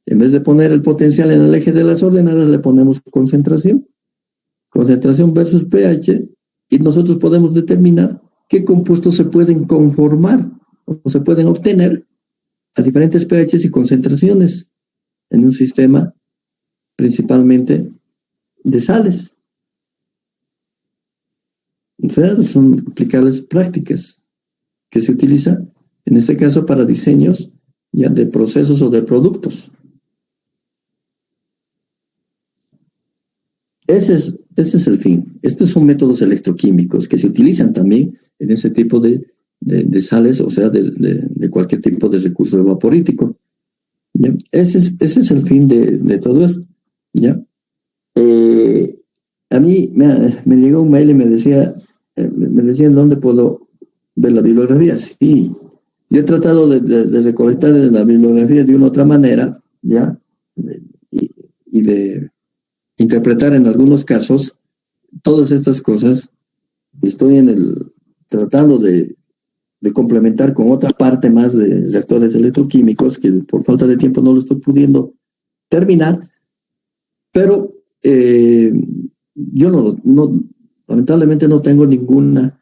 En vez de poner el potencial en el eje de las ordenadas, le ponemos concentración. Concentración versus pH, y nosotros podemos determinar qué compuestos se pueden conformar o se pueden obtener a diferentes pHs y concentraciones en un sistema principalmente de sales. O sea, son aplicables prácticas que se utilizan, en este caso, para diseños ya de procesos o de productos. Ese es el fin. Estos son métodos electroquímicos que se utilizan también en ese tipo de sales, o sea, de cualquier tipo de recurso evaporítico. ¿Ya? Ese es el fin de todo esto. ¿Ya? A mí me llegó un mail y me decían dónde puedo ver la bibliografía. Sí, yo he tratado de recolectar la bibliografía de una u otra manera, ¿ya? Y de interpretar en algunos casos todas estas cosas. Estoy tratando de complementar con otra parte más de reactores electroquímicos, que por falta de tiempo no lo estoy pudiendo terminar, pero yo lamentablemente no tengo ningún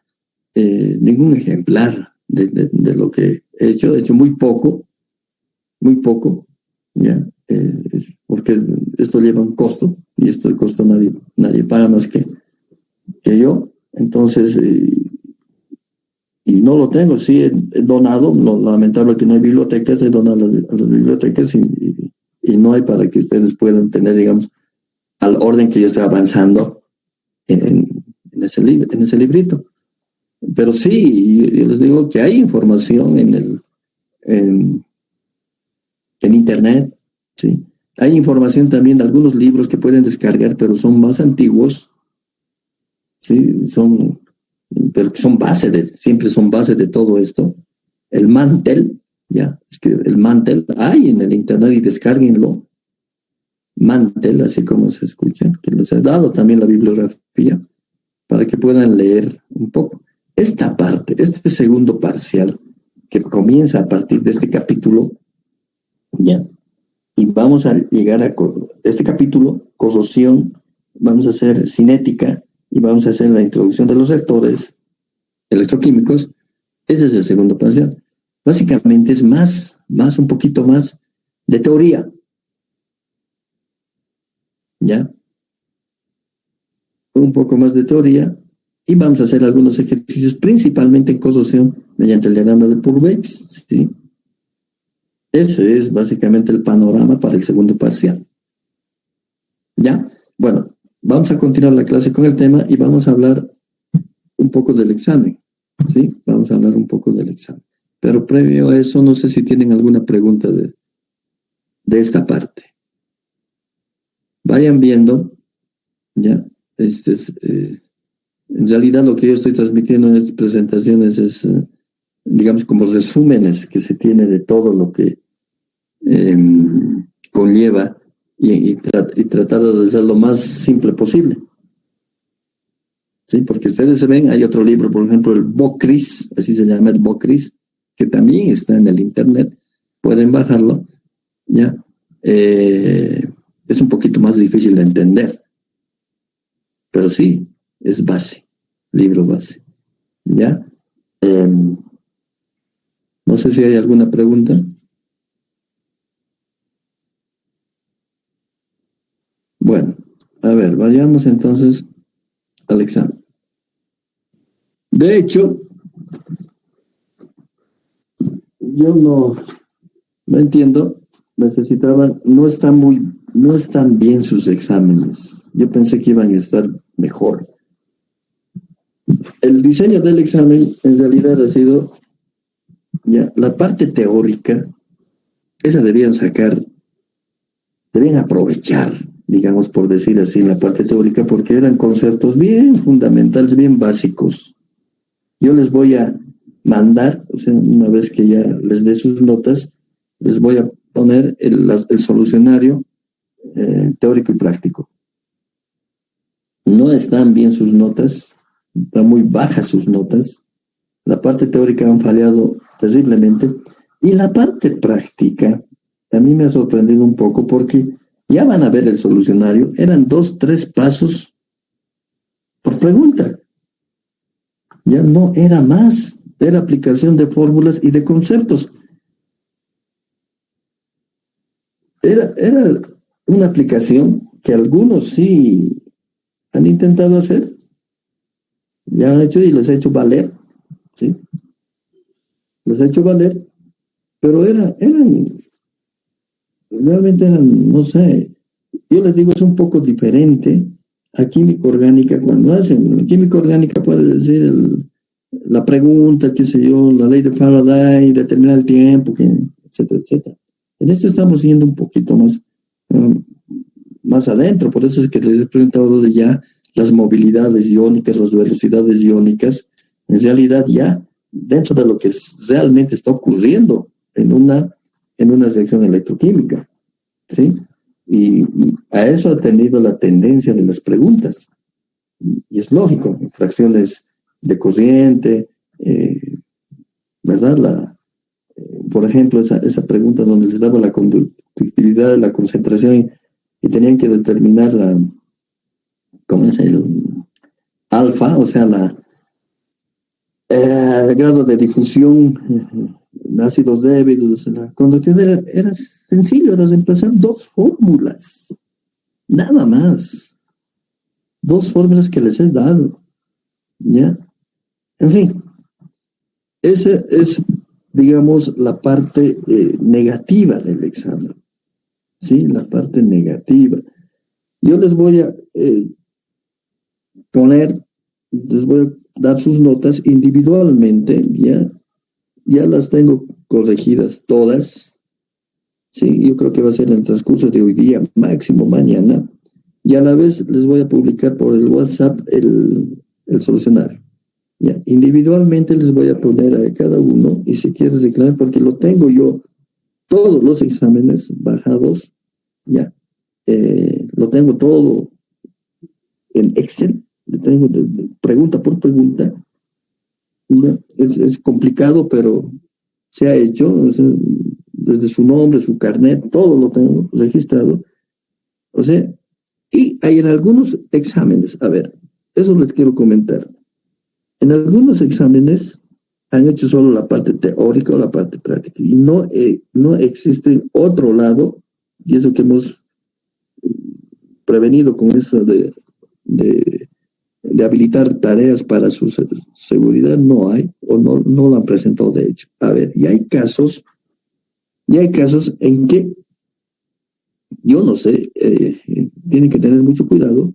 ejemplar de lo que he hecho muy poco, ¿ya? Porque esto lleva un costo, y este costo nadie paga más que yo. Entonces, y no lo tengo. Sí he donado, lamentable que no hay bibliotecas, he donado a las bibliotecas, y no hay, para que ustedes puedan tener, digamos, al orden que yo estoy avanzando en ese librito. Pero sí, yo les digo que hay información en internet, ¿sí? Hay información también de algunos libros que pueden descargar, pero son más antiguos, ¿sí? Pero que siempre son base de todo esto. El mantel, ya, es que el mantel hay en el internet, y descárguenlo. Mantel, así como se escucha, que les he dado también la bibliografía para que puedan leer un poco. Esta parte, este segundo parcial, que comienza a partir de este capítulo, ya, y vamos a llegar a este capítulo, corrosión, vamos a hacer cinética, y vamos a hacer la introducción de los reactores electroquímicos. Ese es el segundo parcial. Básicamente es un poquito más de teoría, ¿ya? Un poco más de teoría, y vamos a hacer algunos ejercicios, principalmente en corrosión, mediante el diagrama de Purbex, ¿sí? Ese es básicamente el panorama para el segundo parcial. ¿Ya? Bueno, vamos a continuar la clase con el tema, y vamos a hablar un poco del examen, ¿sí? Vamos a hablar un poco del examen. Pero previo a eso, no sé si tienen alguna pregunta de esta parte. Vayan viendo, ¿ya? En realidad lo que yo estoy transmitiendo en estas presentaciones es, digamos, como resúmenes que se tiene de todo lo que conlleva, y tratar de ser lo más simple posible. Sí, porque ustedes se ven, hay otro libro, por ejemplo, el BOCRIS, así se llama, el BOCRIS, que también está en el internet, pueden bajarlo, ¿ya? Es un poquito más difícil de entender, pero sí, es base, libro base, ¿ya? No sé si hay alguna pregunta. Bueno, a ver, vayamos entonces al examen. De hecho, yo no entiendo, no están bien sus exámenes. Yo pensé que iban a estar mejor. El diseño del examen en realidad ha sido, ya, la parte teórica, esa debían aprovechar, digamos, por decir así, la parte teórica, porque eran conceptos bien fundamentales, bien básicos. Yo les voy a mandar, o sea, una vez que ya les dé sus notas, les voy a poner el solucionario teórico y práctico. No están bien sus notas, están muy bajas sus notas. La parte teórica han fallado terriblemente. Y la parte práctica, a mí me ha sorprendido un poco porque ya van a ver el solucionario, eran 2, 3 pasos por pregunta. Ya no era más, era aplicación de fórmulas y de conceptos. Era una aplicación que algunos sí han intentado hacer, ya han hecho y les ha hecho valer, ¿sí? Les ha hecho valer, pero realmente eran, no sé, yo les digo, es un poco diferente a química orgánica. Cuando hacen química orgánica, puede decir la pregunta, qué sé yo, la ley de Faraday, determinar el tiempo, etcétera, etcétera. En esto estamos yendo un poquito más adentro, por eso es que les he preguntado de ya las movilidades iónicas, las velocidades iónicas, en realidad ya dentro de lo que realmente está ocurriendo en una reacción electroquímica, ¿sí? Y a eso ha tenido la tendencia de las preguntas, y es lógico, fracciones de corriente, ¿verdad? Por ejemplo, esa pregunta donde se daba la conductividad de la concentración y tenían que determinar ¿cómo es el alfa? O sea, el grado de difusión, ácidos débiles. La conductividad era sencillo, era reemplazar 2 fórmulas, nada más. 2 fórmulas que les he dado, ¿ya? En fin, esa es, digamos, la parte negativa del examen, ¿sí? La parte negativa. Yo les voy a les voy a dar sus notas individualmente, ya las tengo corregidas todas, sí, yo creo que va a ser en el transcurso de hoy día, máximo mañana, y a la vez les voy a publicar por el WhatsApp el solucionario. Ya, individualmente les voy a poner a cada uno, y si quieres reclamar, porque lo tengo yo, todos los exámenes bajados, ya, lo tengo todo en Excel, le tengo de pregunta por pregunta. Es complicado, pero se ha hecho, o sea, desde su nombre, su carnet, todo lo tengo registrado. O sea, y hay en algunos exámenes, a ver, eso les quiero comentar. En algunos exámenes han hecho solo la parte teórica o la parte práctica, y no existe otro lado, y eso que hemos prevenido con eso de habilitar tareas para su seguridad, no hay, o no lo han presentado de hecho. A ver, y hay casos en que, yo no sé, tienen que tener mucho cuidado.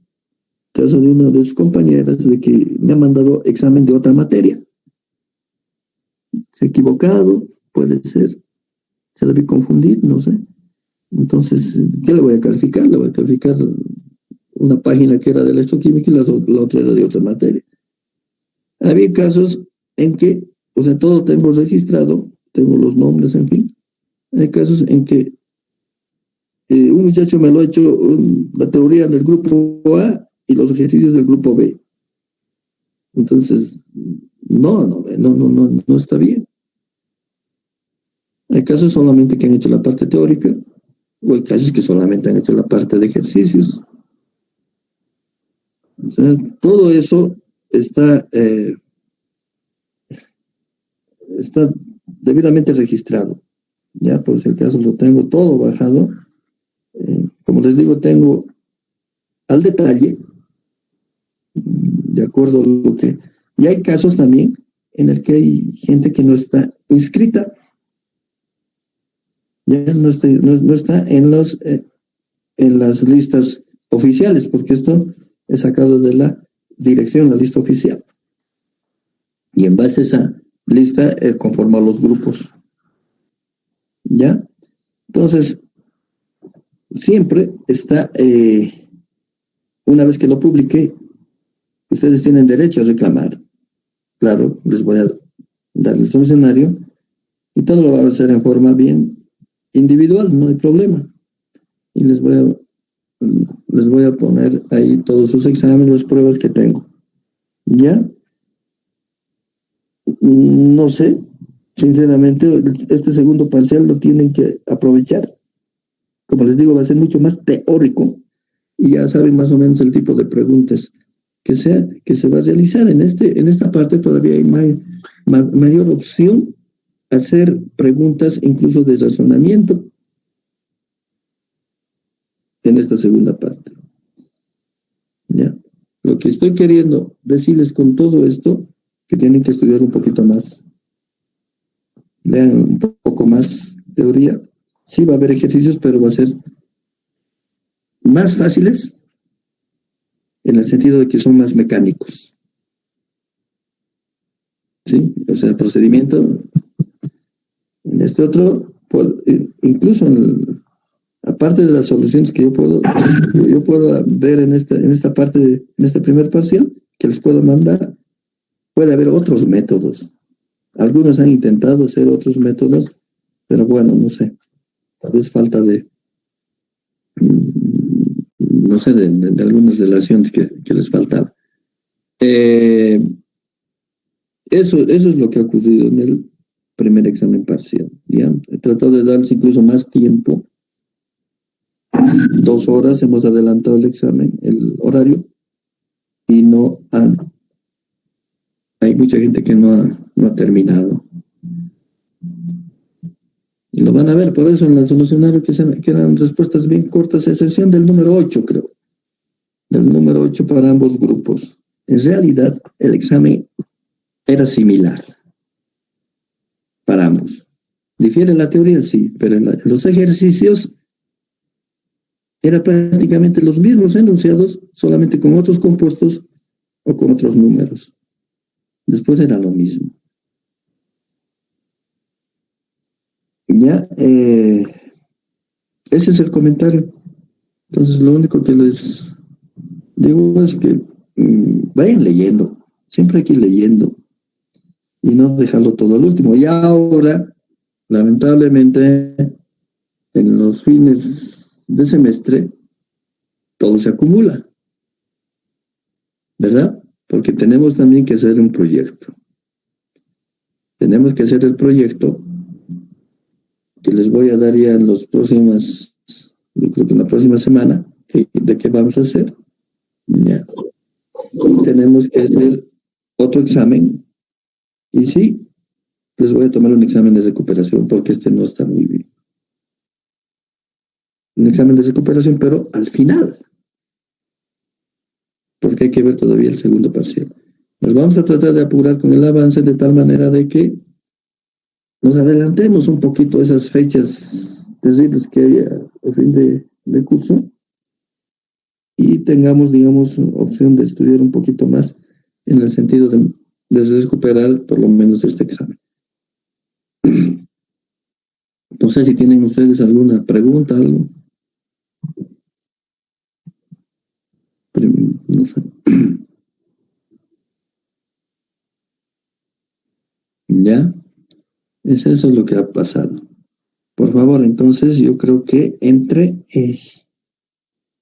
Caso de una de sus compañeras de que me ha mandado examen de otra materia. Se ha equivocado, puede ser, se debe confundir, no sé. Entonces, ¿qué le voy a calificar? Le voy a calificar una página que era de electroquímica y la otra era de otra materia. Había casos en que, o sea, todo tengo registrado, tengo los nombres, en fin. Hay casos en que un muchacho me lo ha hecho la teoría del grupo A y los ejercicios del grupo B. Entonces, no está bien. Hay casos solamente que han hecho la parte teórica, o hay casos que solamente han hecho la parte de ejercicios. O sea, todo eso está debidamente registrado. Ya, por si acaso lo tengo todo bajado. Como les digo, tengo al detalle, de acuerdo a lo que... Y hay casos también en el que hay gente que no está inscrita, ya no está en las listas oficiales, porque esto es sacado de la dirección, la lista oficial. Y en base a esa lista conforma los grupos. ¿Ya? Entonces, siempre está, una vez que lo publique, ustedes tienen derecho a reclamar. Claro, les voy a dar el solucionario y todo lo va a hacer en forma bien individual, no hay problema. Y les voy a poner ahí todos sus exámenes, las pruebas que tengo. ¿Ya? No sé, sinceramente, este segundo parcial lo tienen que aprovechar. Como les digo, va a ser mucho más teórico y ya saben más o menos el tipo de preguntas que se va a realizar. En esta parte todavía hay mayor opción a hacer preguntas incluso de razonamiento en esta segunda parte. ¿Ya? Lo que estoy queriendo decirles con todo esto, que tienen que estudiar un poquito más, lean un poco más teoría. Sí va a haber ejercicios, pero va a ser más fáciles en el sentido de que son más mecánicos. ¿Sí? O sea, el procedimiento en este otro, pues, incluso aparte de las soluciones que yo puedo ver en esta parte, en este primer parcial, que les puedo mandar, puede haber otros métodos. Algunos han intentado hacer otros métodos, pero bueno, no sé, tal vez falta de, no sé, de algunas relaciones que les faltaba. Eh, eso es lo que ha ocurrido en el primer examen parcial. ¿Ya? He tratado de darles incluso más tiempo, 2 horas, hemos adelantado el examen, el horario, y hay mucha gente que no ha terminado. Y lo van a ver, por eso en el solucionario que eran respuestas bien cortas, a excepción del número 8, creo. Del número 8 para ambos grupos. En realidad, el examen era similar para ambos. Difiere la teoría, sí, pero en los ejercicios eran prácticamente los mismos enunciados, solamente con otros compuestos o con otros números. Después era lo mismo. Ya, ese es el comentario. Entonces, lo único que les digo es que vayan leyendo, siempre hay que ir leyendo y no dejarlo todo al último. Y ahora, lamentablemente, en los fines de semestre, todo se acumula, ¿verdad? Porque tenemos también que hacer un proyecto. Tenemos que hacer el proyecto que les voy a dar ya en los próximas, yo creo que en la próxima semana, de qué vamos a hacer. Ya. Tenemos que hacer otro examen y sí, les voy a tomar un examen de recuperación porque este no está muy bien. Un examen de recuperación, pero al final, porque hay que ver todavía el segundo parcial. Nos vamos a tratar de apurar con el avance de tal manera de que nos adelantemos un poquito a esas fechas terribles que hay a fin de curso y tengamos, digamos, opción de estudiar un poquito más en el sentido de recuperar por lo menos este examen. No sé si tienen ustedes alguna pregunta, algo. No sé. ¿Ya? Es eso lo que ha pasado. Por favor, entonces yo creo que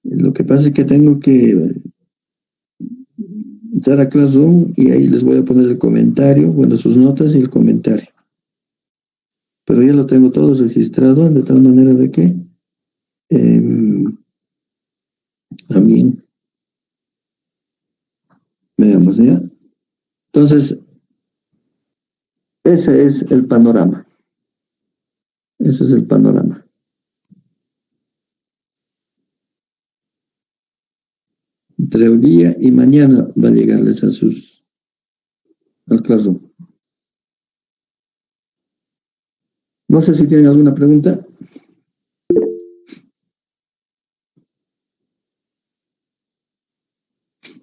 lo que pasa es que tengo que entrar a Classroom y ahí les voy a poner el comentario, bueno, sus notas y el comentario. Pero ya lo tengo todo registrado de tal manera de que también veamos ya. Entonces, ese es el panorama. Ese es el panorama. Entre hoy día y mañana va a llegarles al Classroom. No sé si tienen alguna pregunta.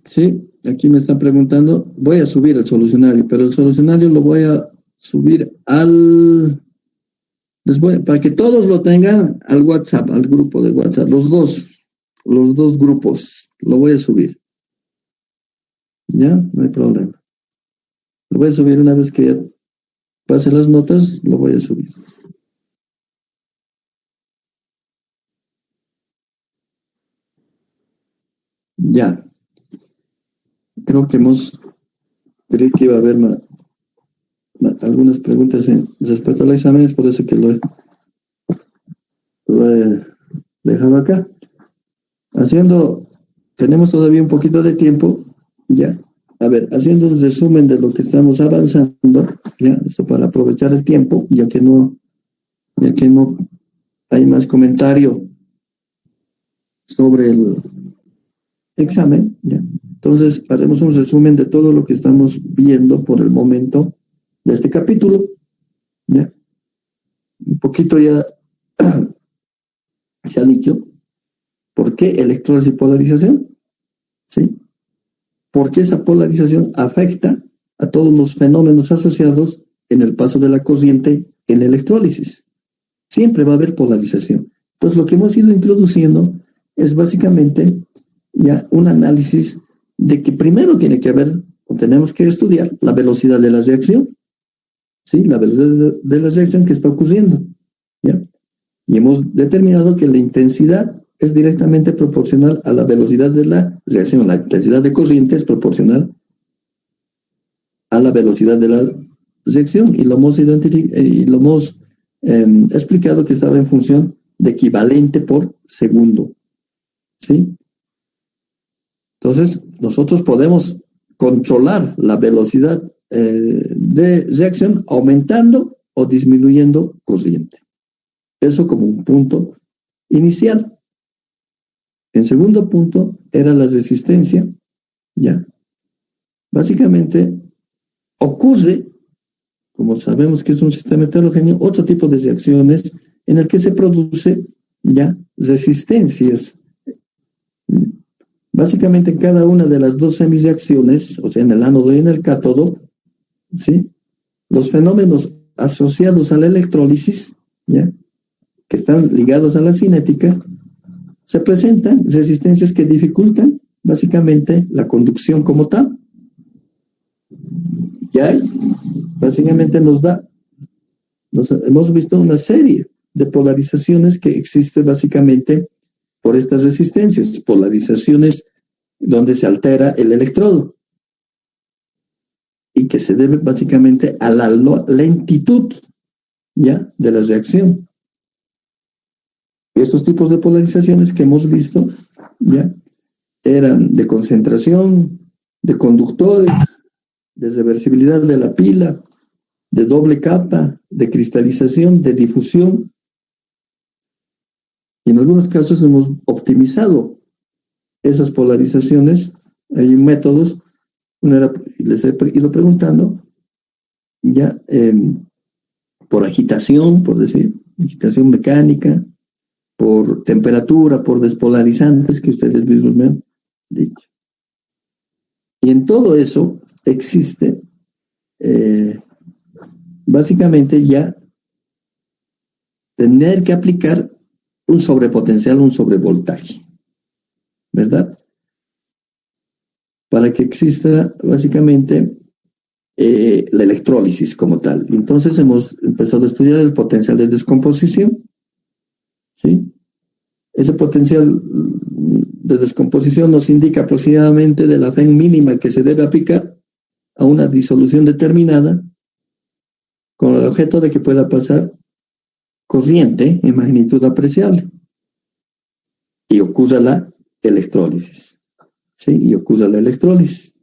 Sí, aquí me están preguntando. Voy a subir el solucionario, pero el solucionario lo voy a subir para que todos lo tengan al WhatsApp, al grupo de WhatsApp, los dos grupos, lo voy a subir. ¿Ya? No hay problema. Lo voy a subir una vez que ya pase las notas, lo voy a subir. Ya, creo que creí que iba a haber algunas preguntas respecto a los exámenes, por eso que lo he dejado acá. Tenemos todavía un poquito de tiempo, ya. A ver, haciendo un resumen de lo que estamos avanzando, ya, esto para aprovechar el tiempo, ya que no hay más comentario sobre el examen, ya. Entonces, haremos un resumen de todo lo que estamos viendo por el momento de este capítulo, ya. Un poquito ya se ha dicho por qué electrólisis y polarización, ¿sí? Porque esa polarización afecta a todos los fenómenos asociados en el paso de la corriente en la electrólisis. Siempre va a haber polarización. Entonces, lo que hemos ido introduciendo es básicamente ya un análisis de que primero tiene que haber, o tenemos que estudiar, la velocidad de la reacción, ¿sí? La velocidad de la reacción que está ocurriendo, ¿ya? Y hemos determinado que la intensidad es directamente proporcional a la velocidad de la reacción. La intensidad de corriente es proporcional a la velocidad de la reacción, y lo hemos explicado que estaba en función de equivalente por segundo, ¿sí? Entonces, nosotros podemos controlar la velocidad de reacción aumentando o disminuyendo corriente. Eso como un punto inicial. En segundo punto era la resistencia, ¿ya? Básicamente ocurre, como sabemos que es un sistema heterogéneo, otro tipo de reacciones en el que se produce ya resistencias. Básicamente en cada una de las dos semireacciones, o sea, en el ánodo y en el cátodo, ¿sí? Los fenómenos asociados a la electrólisis, ¿ya?, que están ligados a la cinética, se presentan resistencias que dificultan básicamente la conducción como tal. Ya básicamente hemos visto una serie de polarizaciones que existen básicamente por estas resistencias, polarizaciones donde se altera el electrodo y que se debe básicamente a la lentitud, ¿ya?, de la reacción. Estos tipos de polarizaciones que hemos visto, ¿ya?, eran de concentración, de conductores, de reversibilidad de la pila, de doble capa, de cristalización, de difusión. Y en algunos casos hemos optimizado esas polarizaciones. Hay métodos, les he ido preguntando, ya, por agitación, por decir, agitación mecánica, por temperatura, por despolarizantes que ustedes mismos me han dicho. Y en todo eso existe básicamente ya tener que aplicar un sobrepotencial, un sobrevoltaje, ¿verdad? Para que exista básicamente la electrólisis como tal. Entonces hemos empezado a estudiar el potencial de descomposición, ¿sí? Ese potencial de descomposición nos indica aproximadamente de la FEN mínima que se debe aplicar a una disolución determinada, con el objeto de que pueda pasar corriente en magnitud apreciable y ocurra la electrólisis, ¿sí? Y ocurra la electrólisis.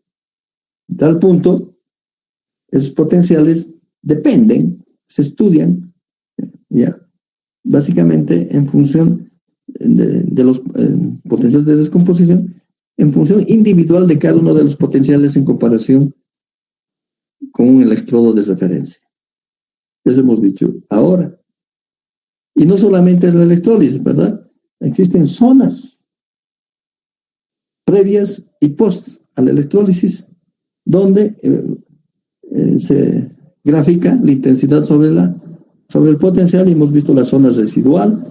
En tal punto, esos potenciales dependen, se estudian, ¿ya?, básicamente en función de los potenciales de descomposición, en función individual de cada uno de los potenciales en comparación con un electrodo de referencia. Eso hemos dicho ahora. Y no solamente es la electrólisis, ¿verdad? Existen zonas previas y post a la electrólisis donde se grafica la intensidad sobre el potencial, y hemos visto la zona residual,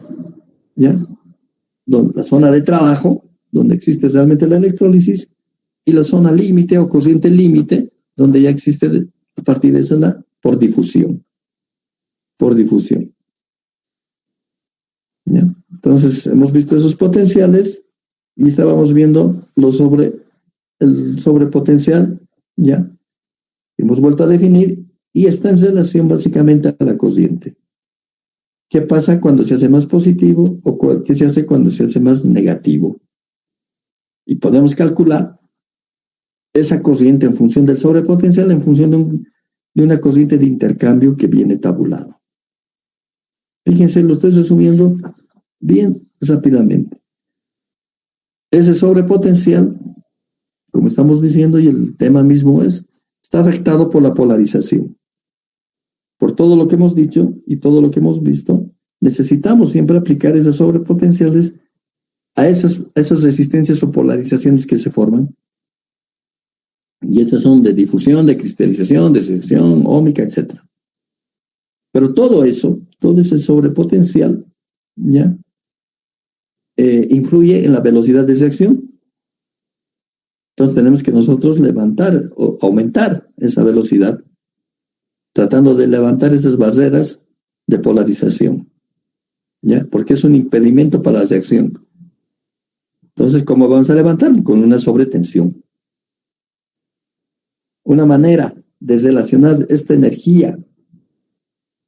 ¿ya?, la zona de trabajo, donde existe realmente la electrólisis, y la zona límite o corriente límite, donde ya existe a partir de esa por difusión. Por difusión. ¿Ya? Entonces, hemos visto esos potenciales, y estábamos viendo el sobrepotencial, ¿ya? Hemos vuelto a definir y está en relación básicamente a la corriente. ¿Qué pasa cuando se hace más positivo o qué se hace cuando se hace más negativo? Y podemos calcular esa corriente en función del sobrepotencial, en función de una corriente de intercambio que viene tabulado. Fíjense, lo estoy resumiendo bien rápidamente. Ese sobrepotencial, como estamos diciendo, y el tema mismo está afectado por la polarización. Por todo lo que hemos dicho y todo lo que hemos visto, necesitamos siempre aplicar esos sobrepotenciales a esas resistencias o polarizaciones que se forman. Y estas son de difusión, de cristalización, de sección, óhmica, etc. Pero todo ese sobrepotencial, ¿ya? Influye en la velocidad de reacción. Entonces tenemos que nosotros levantar o aumentar esa velocidad, tratando de levantar esas barreras de polarización, ¿ya? Porque es un impedimento para la reacción. Entonces, ¿cómo vamos a levantar? Con una sobretensión. Una manera de relacionar esta energía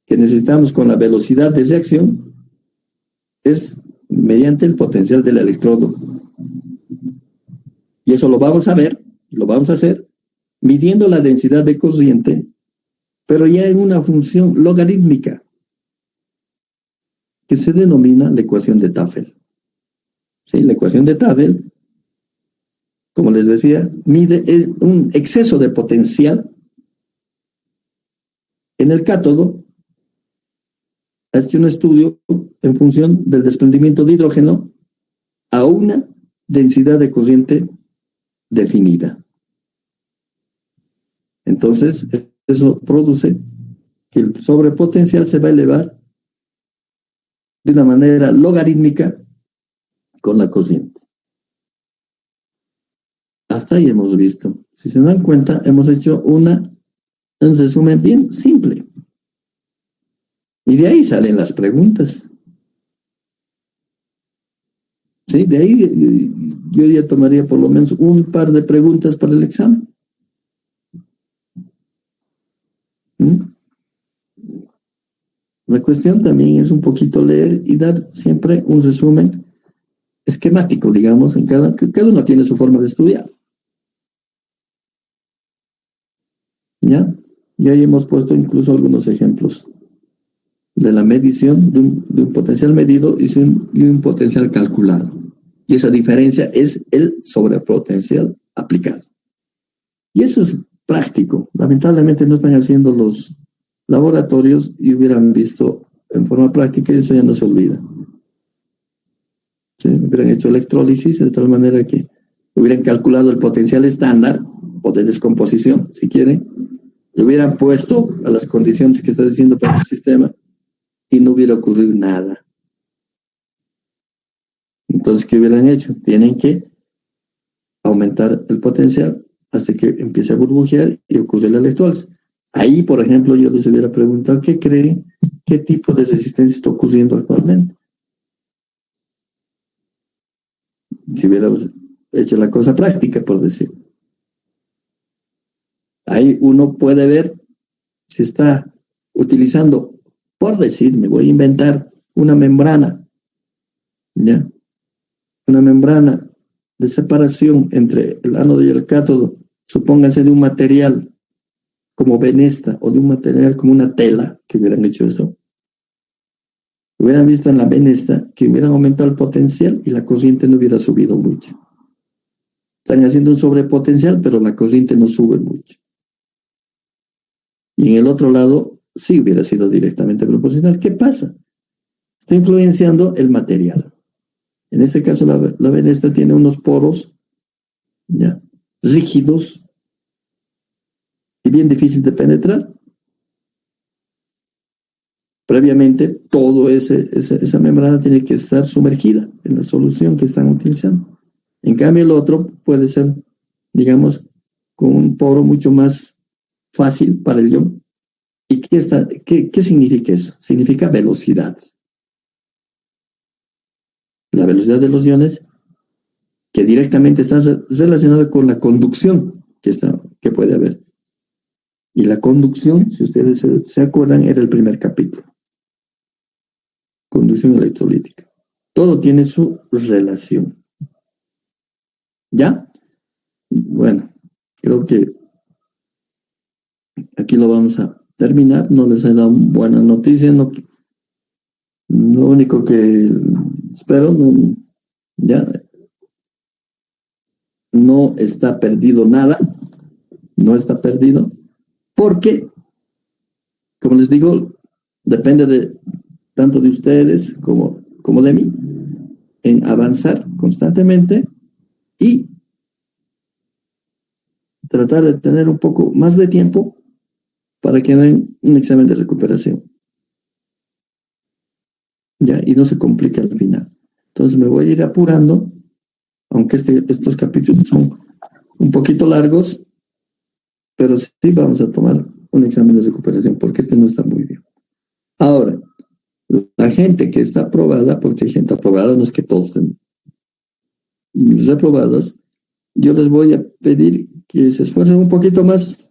que necesitamos con la velocidad de reacción es mediante el potencial del electrodo. Y eso lo vamos a ver, lo vamos a hacer midiendo la densidad de corriente, pero ya en una función logarítmica que se denomina la ecuación de Tafel. ¿Sí? La ecuación de Tafel, como les decía, mide un exceso de potencial en el cátodo. Ha hecho un estudio en función del desprendimiento de hidrógeno a una densidad de corriente definida. Entonces, eso produce que el sobrepotencial se va a elevar de una manera logarítmica con la corriente. Hasta ahí hemos visto. Si se dan cuenta, hemos hecho un resumen bien simple. Y de ahí salen las preguntas. ¿Sí? De ahí yo ya tomaría por lo menos un par de preguntas para el examen. La cuestión también es un poquito leer y dar siempre un resumen esquemático, digamos, cada uno tiene su forma de estudiar. ¿Ya? Y ahí hemos puesto incluso algunos ejemplos de la medición de un potencial medido y un potencial calculado. Y esa diferencia es el sobrepotencial aplicado. Y eso es práctico. Lamentablemente no están haciendo los laboratorios y hubieran visto en forma práctica y eso ya no se olvida. ¿Sí? Hubieran hecho electrólisis de tal manera que hubieran calculado el potencial estándar o de descomposición, si quieren, lo hubieran puesto a las condiciones que está diciendo para el sistema y no hubiera ocurrido nada. Entonces, ¿qué hubieran hecho? Tienen que aumentar el potencial hasta que empiece a burbujear y ocurre la electrólisis. Ahí, por ejemplo, yo les hubiera preguntado, ¿qué creen? ¿Qué tipo de resistencia está ocurriendo actualmente? Si hubiéramos hecho la cosa práctica, por decir. Ahí uno puede ver si está utilizando, por decir, me voy a inventar una membrana, ¿ya? Una membrana de separación entre el ánodo y el cátodo, supóngase de un material como venesta o de un material como una tela, que hubieran hecho eso. Hubieran visto en la venesta que hubieran aumentado el potencial y la corriente no hubiera subido mucho. Están haciendo un sobrepotencial, pero la corriente no sube mucho. Y en el otro lado, sí hubiera sido directamente proporcional. ¿Qué pasa? Está influenciando el material. En este caso, la venesta tiene unos poros, ¿ya?, rígidos y bien difícil de penetrar. Previamente, toda esa membrana tiene que estar sumergida en la solución que están utilizando. En cambio, el otro puede ser, digamos, con un poro mucho más fácil para el ion. ¿Y qué significa eso? Significa velocidad. La velocidad de los iones que directamente está relacionado con la conducción que puede haber. Y la conducción, si ustedes se acuerdan, era el primer capítulo. Conducción electrolítica. Todo tiene su relación. ¿Ya? Bueno, creo que aquí lo vamos a terminar. No les he dado buenas noticias. No, lo único que espero, ya no está perdido nada. No está perdido. Porque, como les digo, depende tanto de ustedes como de mí en avanzar constantemente y tratar de tener un poco más de tiempo para que den un examen de recuperación. ¿Ya? Y no se complica al final. Entonces me voy a ir apurando, aunque estos capítulos son un poquito largos, pero sí vamos a tomar un examen de recuperación, porque este no está muy bien. Ahora, la gente que está aprobada, porque hay gente aprobada, no es que todos estén reprobados, yo les voy a pedir que se esfuercen un poquito más